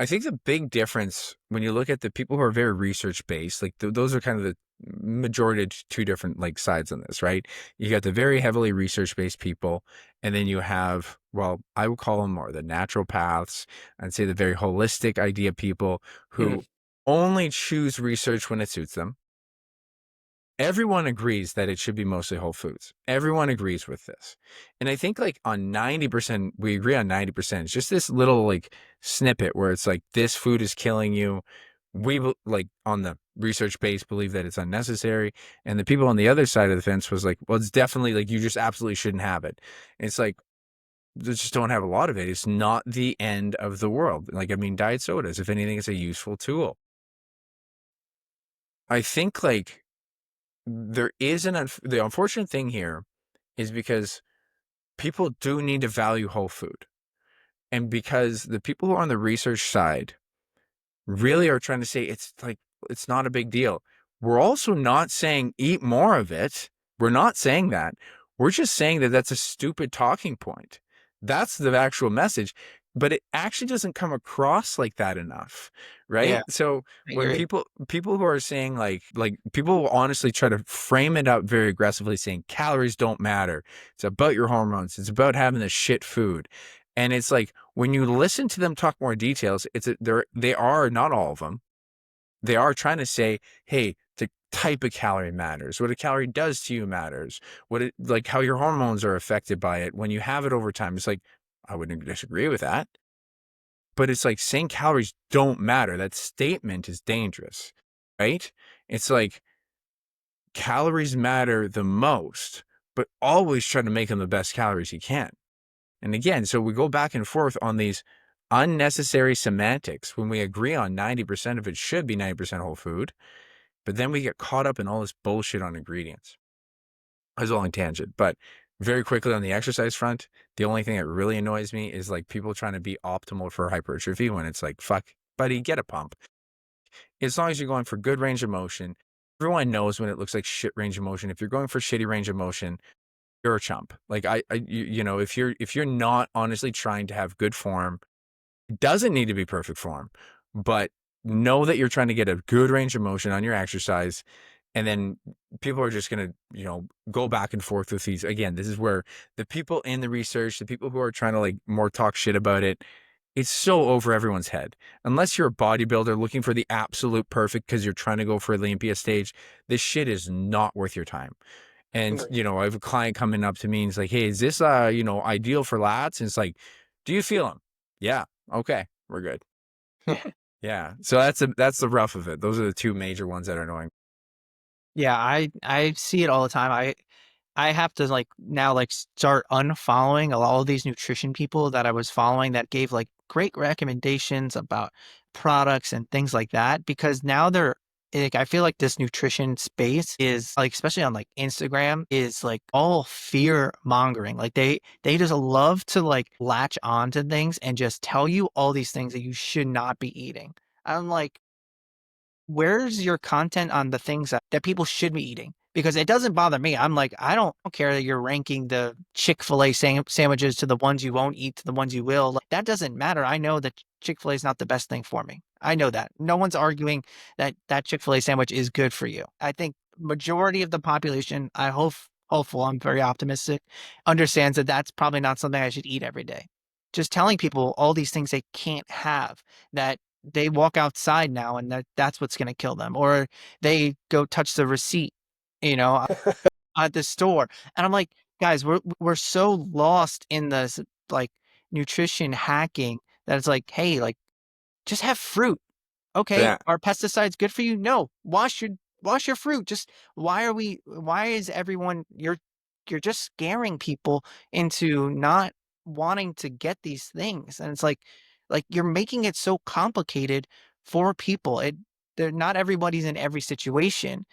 I think the big difference when you look at the people who are very research based, like those are kind of the majority of two different like sides on this, right? You got the very heavily research based people, and then you have, well, I would call them more the natural paths. I'd say the very holistic idea people Mhm. who only choose research when it suits them. Everyone agrees that it should be mostly whole foods. Everyone agrees with this. And I think like on 90%, we agree on 90%. It's just this little like snippet where it's like, this food is killing you. Like on the research base believe that it's unnecessary. And the people on the other side of the fence was like, well, it's definitely like, you just absolutely shouldn't have it. And it's like, just don't have a lot of it. It's not the end of the world. Like, I mean, diet sodas, if anything, it's a useful tool. I think like, there is the unfortunate thing here is because people do need to value whole food. And because the people who are on the research side really are trying to say it's like, it's not a big deal. We're also not saying eat more of it. We're not saying that. We're just saying that that's a stupid talking point. That's the actual message, but it actually doesn't come across like that enough, Yeah, right? So I when agree. people who are saying like people will honestly try to frame it up very aggressively saying calories don't matter. It's about your hormones. It's about having the shit food. And it's like when you listen to them talk more details, they are not all of them. They are trying to say, hey, the type of calorie matters. What a calorie does to you matters. What it like how your hormones are affected by it when you have it over time. It's like I wouldn't disagree with that, but it's like saying calories don't matter. That statement is dangerous, right? It's like calories matter the most, but always try to make them the best calories you can. And again, so we go back and forth on these unnecessary semantics when we agree on 90% of it should be 90% whole food, but then we get caught up in all this bullshit on ingredients. I was all in tangent, but very quickly on the exercise front, the only thing that really annoys me is like people trying to be optimal for hypertrophy when it's like, fuck, buddy, get a pump. As long as you're going for good range of motion, everyone knows when it looks like shit range of motion. If you're going for shitty range of motion, you're a chump. Like if you're not honestly trying to have good form, it doesn't need to be perfect form, but know that you're trying to get a good range of motion on your exercise. And then people are just going to, go back and forth with these. Again, this is where the people in the research, the people who are trying to like more talk shit about it, it's so over everyone's head. Unless you're a bodybuilder looking for the absolute perfect because you're trying to go for Olympia stage, this shit is not worth your time. And, I have a client coming up to me and he's like, hey, is this, ideal for lats? And it's like, do you feel them? Yeah. Okay. We're good. Yeah. So that's the rough of it. Those are the two major ones that are annoying. Yeah, I see it all the time. I have to like now like start unfollowing all of these nutrition people that I was following that gave like great recommendations about products and things like that because now they're like I feel like this nutrition space is like especially on like Instagram is like all fear mongering. Like they just love to like latch on to things and just tell you all these things that you should not be eating. I'm like where's your content on the things that people should be eating? Because it doesn't bother me. I'm like, I don't care that you're ranking the Chick-fil-A sandwiches to the ones you won't eat to the ones you will. Like, that doesn't matter. I know that Chick-fil-A is not the best thing for me. I know that. No one's arguing that that Chick-fil-A sandwich is good for you. I think majority of the population, hopeful, I'm very optimistic, understands that that's probably not something I should eat every day. Just telling people all these things they can't have that they walk outside now and that's what's going to kill them or they go touch the receipt you know at the store and I'm like guys we're so lost in this like nutrition hacking that it's like hey like just have fruit. Okay, Yeah. are pesticides good for you? No. Wash your fruit. Just why is everyone you're just scaring people into not wanting to get these things. And it's like you're making it so complicated for people. They're not everybody's in every situation.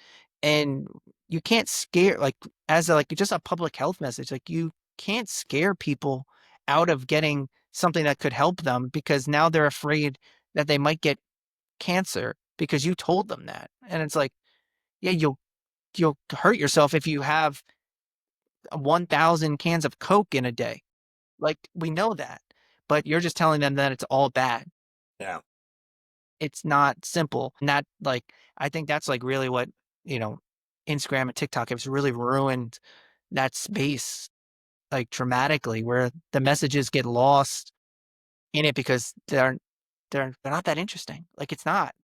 And you can't scare like as a, like just a public health message, like you can't scare people out of getting something that could help them because now they're afraid that they might get cancer because you told them that. And it's like, yeah, you'll hurt yourself if you have 1,000 cans of Coke in a day. Like we know that, but you're just telling them that it's all bad. Yeah. it's not simple. And that like I think that's like really what, you know, Instagram and TikTok has really ruined that space like dramatically where the messages get lost in it because they're not that interesting. Like it's not.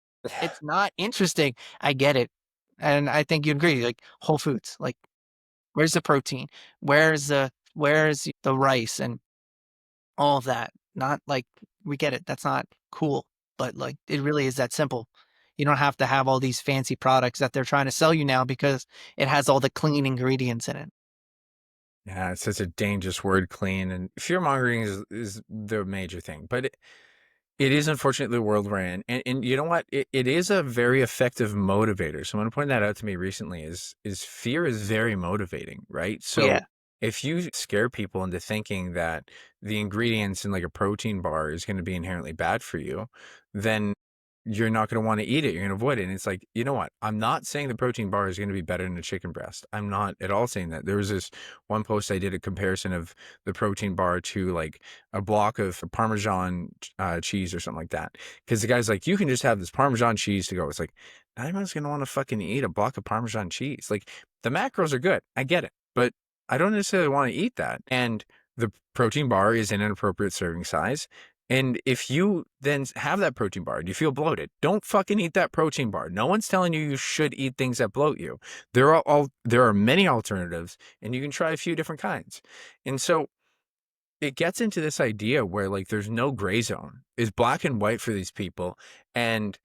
It's not interesting. I get it. And I think you agree, like Whole Foods, like where's the protein? Where's the rice and all of that? Not like we get it. That's not cool, but like it really is that simple. You don't have to have all these fancy products that they're trying to sell you now because it has all the clean ingredients in it. Yeah, it's such a dangerous word, clean, and fear mongering is the major thing. But it is unfortunately the world we're in. And you know what? It is a very effective motivator. Someone pointed that out to me recently is fear is very motivating, right? Yeah. So if you scare people into thinking that the ingredients in like a protein bar is going to be inherently bad for you, then you're not going to want to eat it. You're going to avoid it. And it's like, you know what? I'm not saying the protein bar is going to be better than a chicken breast. I'm not at all saying that. There was this one post I did a comparison of the protein bar to like a block of Parmesan cheese or something like that. Because the guy's like, you can just have this Parmesan cheese to go. It's like, not everyone's going to want to fucking eat a block of Parmesan cheese. Like the macros are good. I get it. But I don't necessarily want to eat that. And the protein bar is in an appropriate serving size. And if you then have that protein bar and you feel bloated, don't fucking eat that protein bar. No one's telling you you should eat things that bloat you. There are many alternatives, and you can try a few different kinds. And so it gets into this idea where like there's no gray zone. It's black and white for these people. And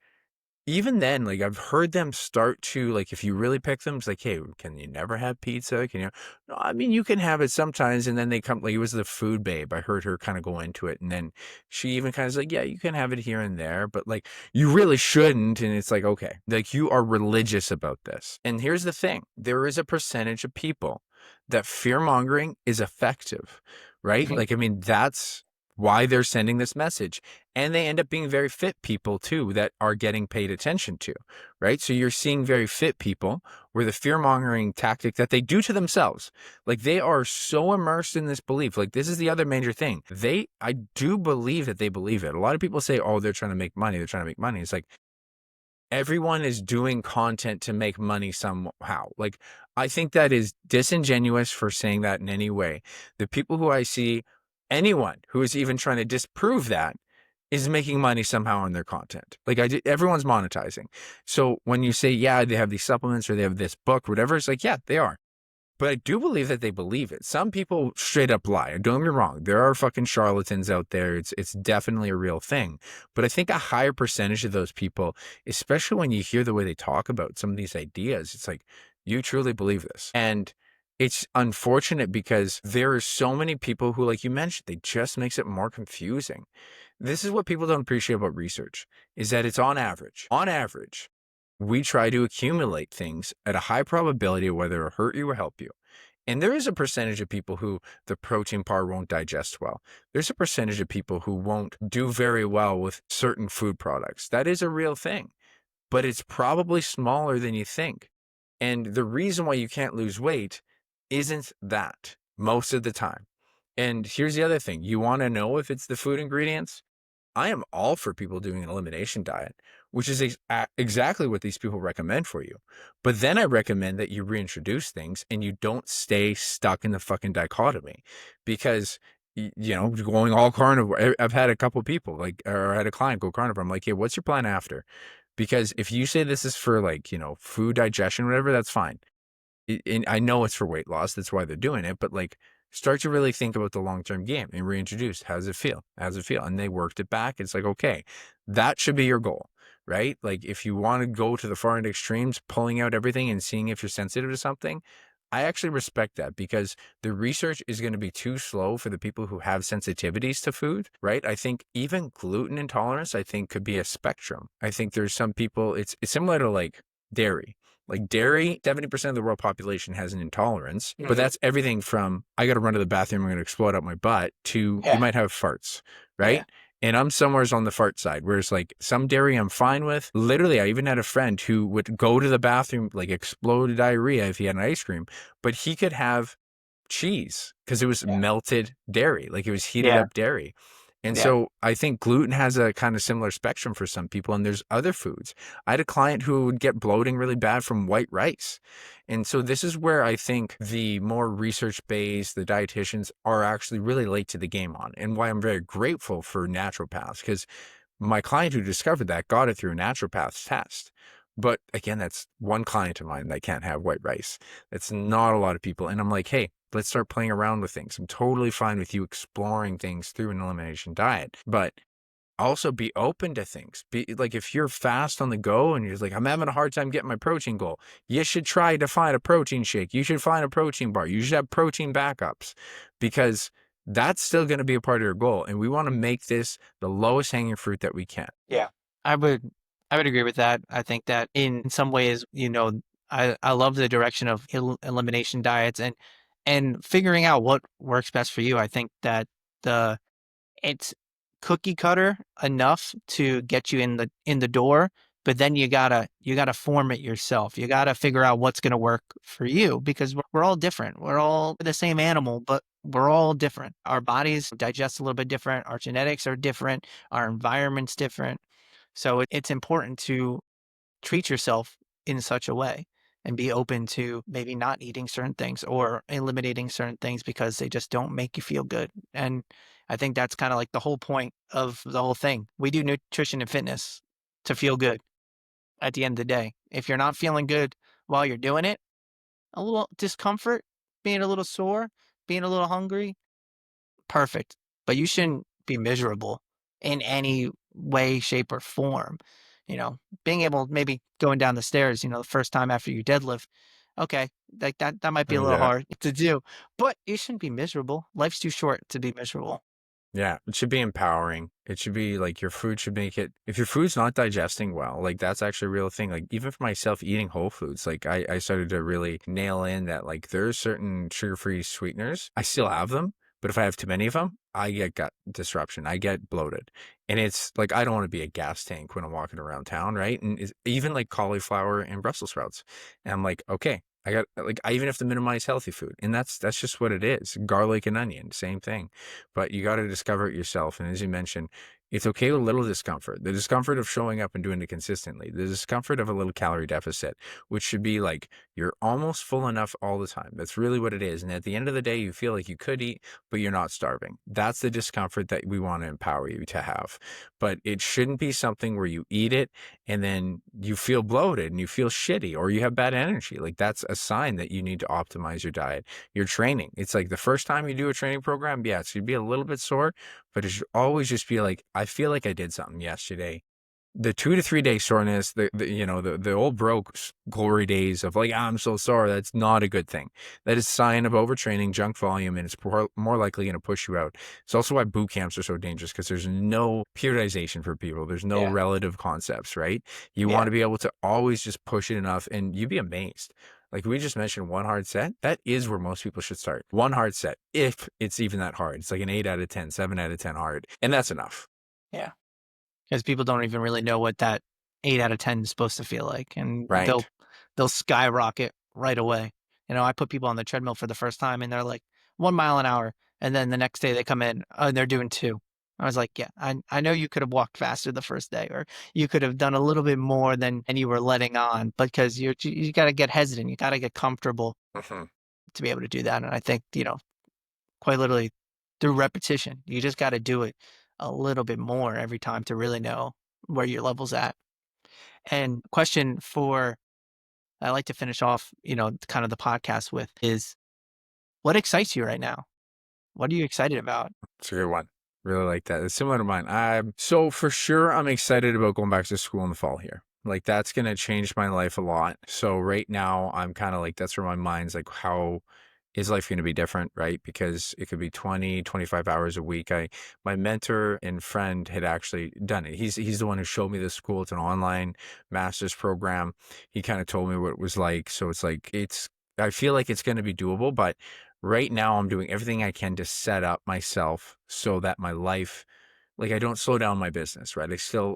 even then, like I've heard them start to like if you really pick them, it's like, hey, can you never have pizza? Can you? No, I mean you can have it sometimes, and then they come like it was the food babe. I heard her kind of go into it, and then she even kind of like, yeah, you can have it here and there, but like you really shouldn't. And it's like, okay, like you are religious about this. And here's the thing: there is a percentage of people that fear mongering is effective, right? Mhm. Like I mean that's why they're sending this message. And they end up being very fit people too that are getting paid attention to, right? So you're seeing very fit people where the fear mongering tactic that they do to themselves, like they are so immersed in this belief. Like this is the other major thing. I do believe that they believe it. A lot of people say, oh, they're trying to make money. They're trying to make money. It's like, everyone is doing content to make money somehow. Like, I think that is disingenuous for saying that in any way. The people who I see, anyone who is even trying to disprove that is making money somehow on their content. Like, everyone's monetizing. So when you say, yeah, they have these supplements or they have this book, whatever, it's like, yeah, they are. But I do believe that they believe it. Some people straight up lie. Don't get me wrong. There are fucking charlatans out there. It's definitely a real thing. But I think a higher percentage of those people, especially when you hear the way they talk about some of these ideas, it's like, you truly believe this. And it's unfortunate because there are so many people who, like you mentioned, they just makes it more confusing. This is what people don't appreciate about research, is that it's on average. On average, we try to accumulate things at a high probability of whether it'll hurt you or help you. And there is a percentage of people who the protein bar won't digest well. There's a percentage of people who won't do very well with certain food products. That is a real thing, but it's probably smaller than you think. And the reason why you can't lose weight isn't that most of the time. And here's the other thing. You want to know if it's the food ingredients? I am all for people doing an elimination diet, which is exactly what these people recommend for you. But then I recommend that you reintroduce things and you don't stay stuck in the fucking dichotomy because, you know, going all carnivore. I've had a couple people like, or I had a client go carnivore. I'm like, hey, what's your plan after? Because if you say this is for like, you know, food digestion, whatever, that's fine. And I know it's for weight loss. That's why they're doing it. But like, start to really think about the long-term game and reintroduce. How does it feel? How does it feel? And they worked it back. It's like, okay, that should be your goal, right? Like if you want to go to the far end extremes, pulling out everything and seeing if you're sensitive to something, I actually respect that because the research is going to be too slow for the people who have sensitivities to food, right? I think even gluten intolerance, I think could be a spectrum. I think there's some people, it's similar to like dairy. Like dairy, 70% of the world population has an intolerance, but Mhm. that's everything from I got to run to the bathroom, I'm going to explode out my butt to you Yeah. might have farts, Yeah. right? And I'm somewheres on the fart side, whereas like some dairy I'm fine with. Literally, I even had a friend who would go to the bathroom, like explode diarrhea if he had an ice cream, but he could have cheese because it was Yeah. melted dairy, like it was heated Yeah. up dairy. And Yeah. so I think gluten has a kind of similar spectrum for some people, and there's other foods. I had a client who would get bloating really bad from white rice. And so this is where I think the more research-based, the dietitians are actually really late to the game on, and why I'm very grateful for naturopaths, because my client who discovered that got it through a naturopath's test. But again, that's one client of mine that can't have white rice. That's not a lot of people. And I'm like, hey, let's start playing around with things. I'm totally fine with you exploring things through an elimination diet, but also be open to things. Be like, if you're fast on the go and you're just like, I'm having a hard time getting my protein goal, you should try to find a protein shake. You should find a protein bar. You should have protein backups, because that's still going to be a part of your goal. And we want to make this the lowest hanging fruit that we can. Yeah. I would I would agree with that. I think that in some ways, I love the direction of elimination diets and figuring out what works best for you. I think that the it's cookie cutter enough to get you in the door, but then you gotta form it yourself. You gotta figure out what's gonna work for you because we're all different. We're all the same animal, but we're all different. Our bodies digest a little bit different. Our genetics are different. Our environment's different. So it's important to treat yourself in such a way and be open to maybe not eating certain things or eliminating certain things because they just don't make you feel good. And I think that's kind of like the whole point of the whole thing. We do nutrition and fitness to feel good at the end of the day. If you're not feeling good while you're doing it, a little discomfort, being a little sore, being a little hungry, perfect. But you shouldn't be miserable in any way, shape, or form. Being able maybe going down the stairs, the first time after you deadlift, okay, like that might be a little Yeah. hard to do, but you shouldn't be miserable. Life's too short to be miserable. Yeah, it should be empowering. It should be like your food should make it. If your food's not digesting well, like that's actually a real thing. Like even for myself, eating whole foods, like I started to really nail in that like there's certain sugar-free sweeteners. I still have them, but if I have too many of them, I get gut disruption. I get bloated. And it's like I don't want to be a gas tank when I'm walking around town, right? And even like cauliflower and Brussels sprouts. And I'm like, okay, I got like I even have to minimize healthy food. And that's just what it is. Garlic and onion, same thing, but you got to discover it yourself. And as you mentioned, it's okay with a little discomfort. The discomfort of showing up and doing it consistently, the discomfort of a little calorie deficit, which should be like you're almost full enough all the time. That's really what it is. And at the end of the day, you feel like you could eat, but you're not starving. That's the discomfort that we want to empower you to have. But it shouldn't be something where you eat it and then you feel bloated and you feel shitty or you have bad energy. Like that's a sign that you need to optimize your diet, your training. It's like the first time you do a training program, yeah, it's gonna be a little bit sore, but it should always just be like, I feel like I did something yesterday. The 2 to 3 day soreness, the old glory days of like, "Ah, I'm so sore." That's not a good thing. That is a sign of overtraining, junk volume, and it's more likely going to push you out. It's also why boot camps are so dangerous because there's no periodization for people. There's no Yeah. relative concepts, right? You want Yeah. to be able to always just push it enough, and you'd be amazed. Like we just mentioned, one hard set. That is where most people should start. One hard set, if it's even that hard. It's like an 8 out of 10, 7 out of 10 hard, and that's enough, Yeah. Because people don't even really know what that 8 out of 10 is supposed to feel like, and they'll right? they'll skyrocket right away. I put people on the treadmill for the first time, and they're like 1 mile an hour, and then the next day they come in, and they're doing 2. I was like, "Yeah, I know you could have walked faster the first day, or you could have done a little bit more than and you were letting on, because you gotta get hesitant, you gotta get comfortable Mhm. to be able to do that." And I think, quite literally through repetition, you just gotta do it a little bit more every time to really know where your level's at. And question for I like to finish off, kind of the podcast with is what excites you right now? What are you excited about? It's a good one. Really like that. It's similar to mine. So for sure I'm excited about going back to school in the fall here. Like that's gonna change my life a lot. So right now I'm kind of like that's where my mind's like, how is life gonna be different, right? Because it could be 20, 25 hours a week. My mentor and friend had actually done it. He's the one who showed me this school. It's an online master's program. He kind of told me what it was like. So it's like I feel like it's gonna be doable, but right now I'm doing everything I can to set up myself so that my life, like I don't slow down my business, right?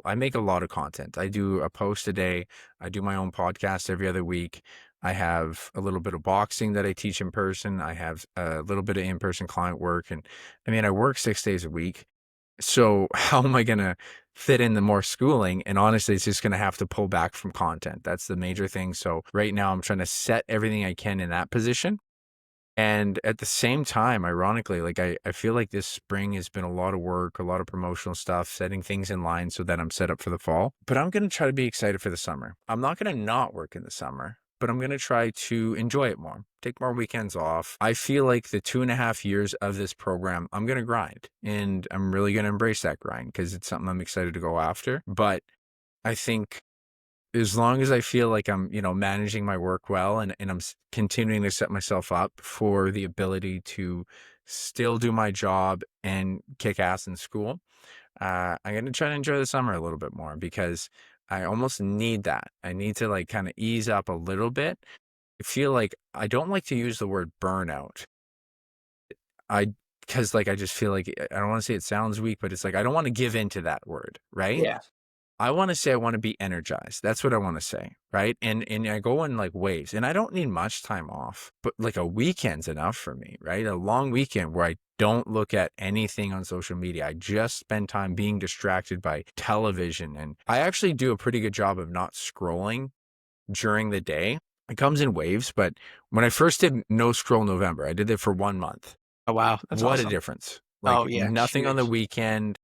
I make a lot of content. I do a post a day. I do my own podcast every other week. I have a little bit of boxing that I teach in person. I have a little bit of in-person client work. And I mean, I work 6 days a week. So how am I gonna fit in the more schooling? And honestly, it's just gonna have to pull back from content. That's the major thing. So right now I'm trying to set everything I can in that position. And at the same time, ironically, like I feel like this spring has been a lot of work, a lot of promotional stuff, setting things in line so that I'm set up for the fall. But I'm gonna try to be excited for the summer. I'm not gonna not work in the summer, but I'm gonna try to enjoy it more, take more weekends off. I feel like the 2.5 years of this program, I'm gonna grind. And I'm really gonna embrace that grind because it's something I'm excited to go after. But I think as long as I feel like I'm, managing my work well and I'm continuing to set myself up for the ability to still do my job and kick ass in school, I'm going to try to enjoy the summer a little bit more because I almost need that. I need to like kind of ease up a little bit. I feel like I don't like to use the word burnout. I, because like I just feel like I don't want to say it sounds weak, but it's like I don't want to give in to that word, right? Yeah. I wanna say I wanna be energized. That's what I wanna say, right? And I go in, like, waves, and I don't need much time off, but, like, a weekend's enough for me, right? A long weekend where I don't look at anything on social media. I just spend time being distracted by television, and I actually do a pretty good job of not scrolling during the day. It comes in waves, but when I first did No Scroll November, I did it for 1 month. Oh, wow, that's What a awesome. difference. Oh, Like, yeah, nothing on the huge. weekend,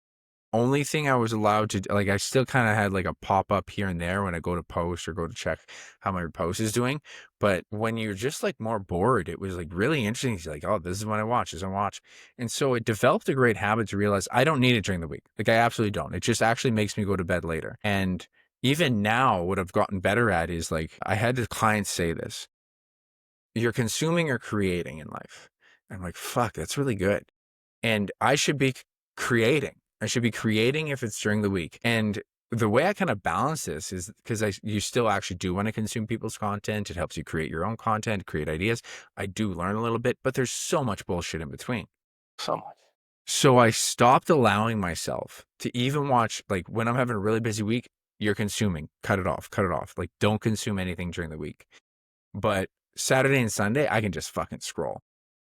only thing I was allowed to like, I still kinda had, like, a pop-up here and there when I go to post or go to check how my post is doing, but when you're just, like, more bored, it was, like, really interesting. It's like, "Oh, this is what I watch, this is what I watch," and so it developed a great habit to realize I don't need it during the week. Like, I absolutely don't. It just actually makes me go to bed later, and even now, what I've gotten better at is, like, I had the clients say this, "You're consuming or creating in life." I'm like, "Fuck, that's really good." And I should be creating. I should be creating if it's during the week. And the way I kind of balance this is because you still actually do want to consume people's content. It helps you create your own content, create ideas. I do learn a little bit, but there's so much bullshit in between. So much. So I stopped allowing myself to even watch, like when I'm having a really busy week, you're consuming, cut it off, cut it off. Like don't consume anything during the week. But Saturday and Sunday, I can just fucking scroll.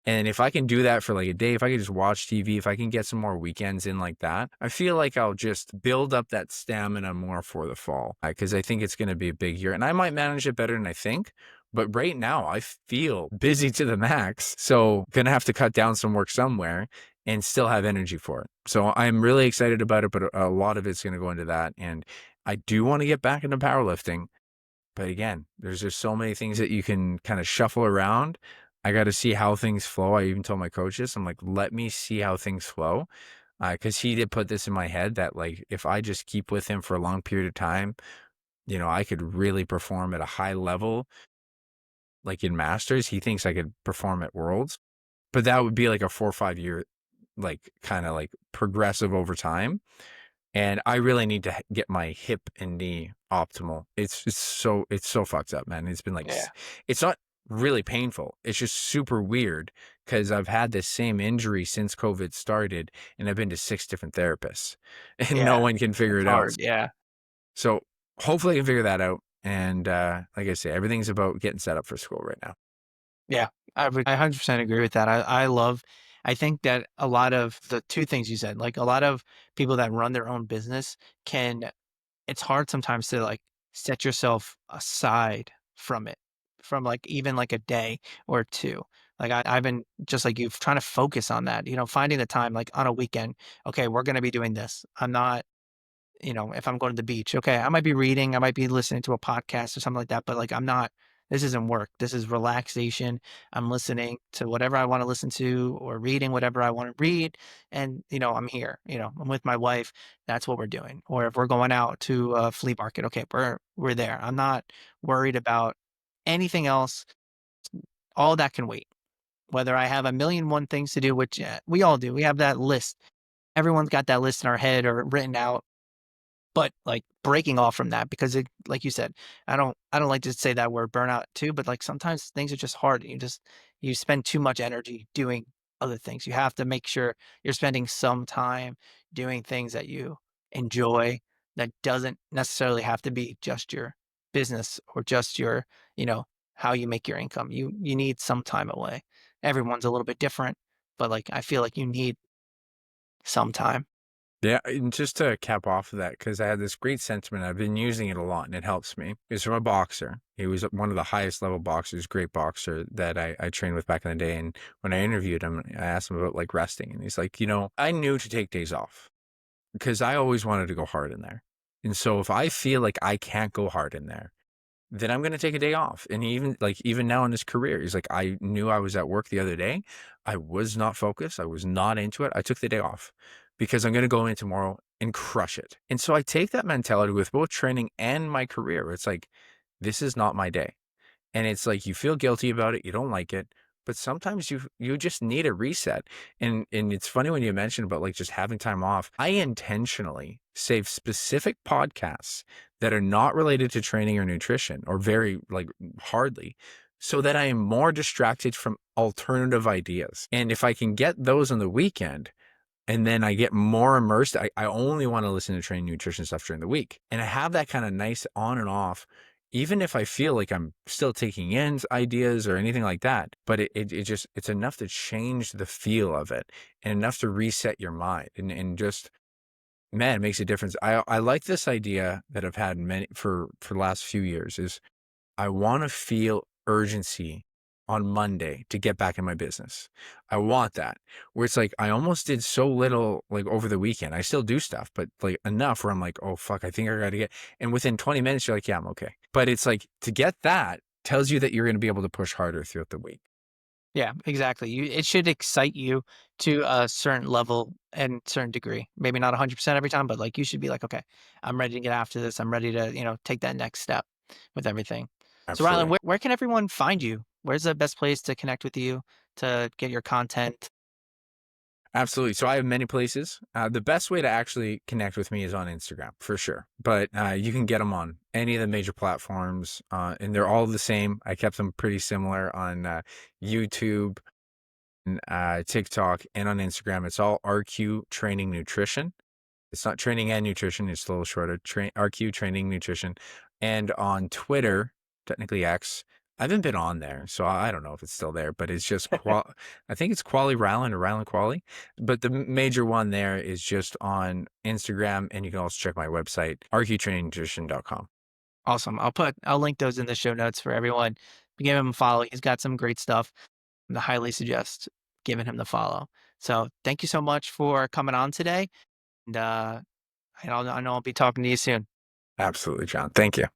And if I can do that for like a day, if I can just watch TV, if I can get some more weekends in like that, I feel like I'll just build up that stamina more for the fall because I think it's going to be a big year and I might manage it better than I think. But right now, I feel busy to the max. So, going to have to cut down some work somewhere and still have energy for it. So, I'm really excited about it, but a lot of it's going to go into that. And I do want to get back into powerlifting. But again, there's just so many things that you can kind of shuffle around. I got to see how things flow. I even told my coaches, I'm like, let me see how things flow. Because he did put this in my head that, like, if I just keep with him for a long period of time, I could really perform at a high level, like in masters. He thinks I could perform at worlds, but that would be like a 4 or 5 year, like, kind of like progressive over time. And I really need to get my hip and knee optimal. It's so fucked up, man. It's been like Yeah, it's not really painful. It's just super weird because I've had this same injury since COVID started, and I've been to 6 different therapists, and no yeah, one can figure it's it out. hard, yeah, So hopefully I can figure that out. And like I say, everything's about getting set up for school right now. yeah. I 100% agree with that. I think that a lot of the 2 things you said, like, a lot of people that run their own business can it's hard sometimes to, like, set yourself aside from it, from, like, even, like, a day or 2. Like, I've been just like you, trying to focus on that, finding the time, like, on a weekend, "Okay, we're gonna be doing this." I'm not if I'm going to the beach, okay, I might be reading, I might be listening to a podcast or something like that, but like this isn't work. This is relaxation. I'm listening to whatever I want to listen to or reading whatever I want to read. And, I'm here, I'm with my wife. That's what we're doing. Or if we're going out to a flea market, okay, we're there. I'm not worried about anything else. All that can wait. Whether I have a million one things to do, which we all do. We have that list. Everyone's got that list in our head or written out, but, like, breaking off from that because it like you said, I don't like to say that word burnout too, but, like, sometimes things are just hard and you spend too much energy doing other things. You have to make sure you're spending some time doing things that you enjoy that doesn't necessarily have to be just your business or just your, you know, how you make your income. You need some time away. Everyone's a little bit different, but, like, I feel like you need some time. Yeah, and just to cap off of that, because I had this great sentiment, I've been using it a lot and it helps me. It's from a boxer. He was one of the highest level boxers, great boxer that I trained with back in the day. And when I interviewed him, I asked him about like resting. And he's like, I knew to take days off because I always wanted to go hard in there. And so if I feel like I can't go hard in there, then I'm gonna take a day off. And even now in his career, he's like, I knew I was at work the other day. I was not focused. I was not into it. I took the day off because I'm gonna go in tomorrow and crush it. And so I take that mentality with both training and my career. It's like, this is not my day. And it's like you feel guilty about it, you don't like it, but sometimes you just need a reset. And it's funny when you mentioned about like just having time off. I intentionally save specific podcasts that are not related to training or nutrition or very like hardly so that I am more distracted from alternative ideas. And if I can get those on the weekend, and then I get more immersed. I only want to listen to training nutrition stuff during the week. And I have that kind of nice on and off, even if I feel like I'm still taking in ideas or anything like that. But it's enough to change the feel of it and enough to reset your mind and just, man, it makes a difference. I like this idea that I've had many for the last few years is I want to feel urgency on Monday to get back in my business. I want that where it's like I almost did so little like over the weekend. I still do stuff, but like enough where I'm like, oh fuck, I think I got to get. And within 20 minutes, you're like, yeah, I'm okay. But it's like to get that tells you that you're going to be able to push harder throughout the week. Yeah, exactly. It should excite you to a certain level and certain degree. Maybe not 100% every time, but like you should be like, okay, I'm ready to get after this. I'm ready to, take that next step with everything. So, Rylan, Absolutely. where can everyone find you? Where's the best place to connect with you to get your content? Absolutely. So I have many places. The best way to actually connect with me is on Instagram for sure. But you can get them on any of the major platforms, and they're all the same. I kept them pretty similar on YouTube, and, TikTok, and on Instagram. It's all RQ Training Nutrition. It's not training and nutrition. It's a little shorter. RQ Training Nutrition. And on Twitter, technically X, I haven't been on there, so I don't know if it's still there, but it's just I think it's Quali Ryland or Ryland Quali. But the major one there is just on Instagram, and you can also check my website, rqtrainingnutrition.com. Awesome. I'll link those in the show notes for everyone. Give him a follow. He's got some great stuff. I highly suggest giving him the follow. So thank you so much for coming on today. And I know I'll be talking to you soon. Absolutely, John. Thank you.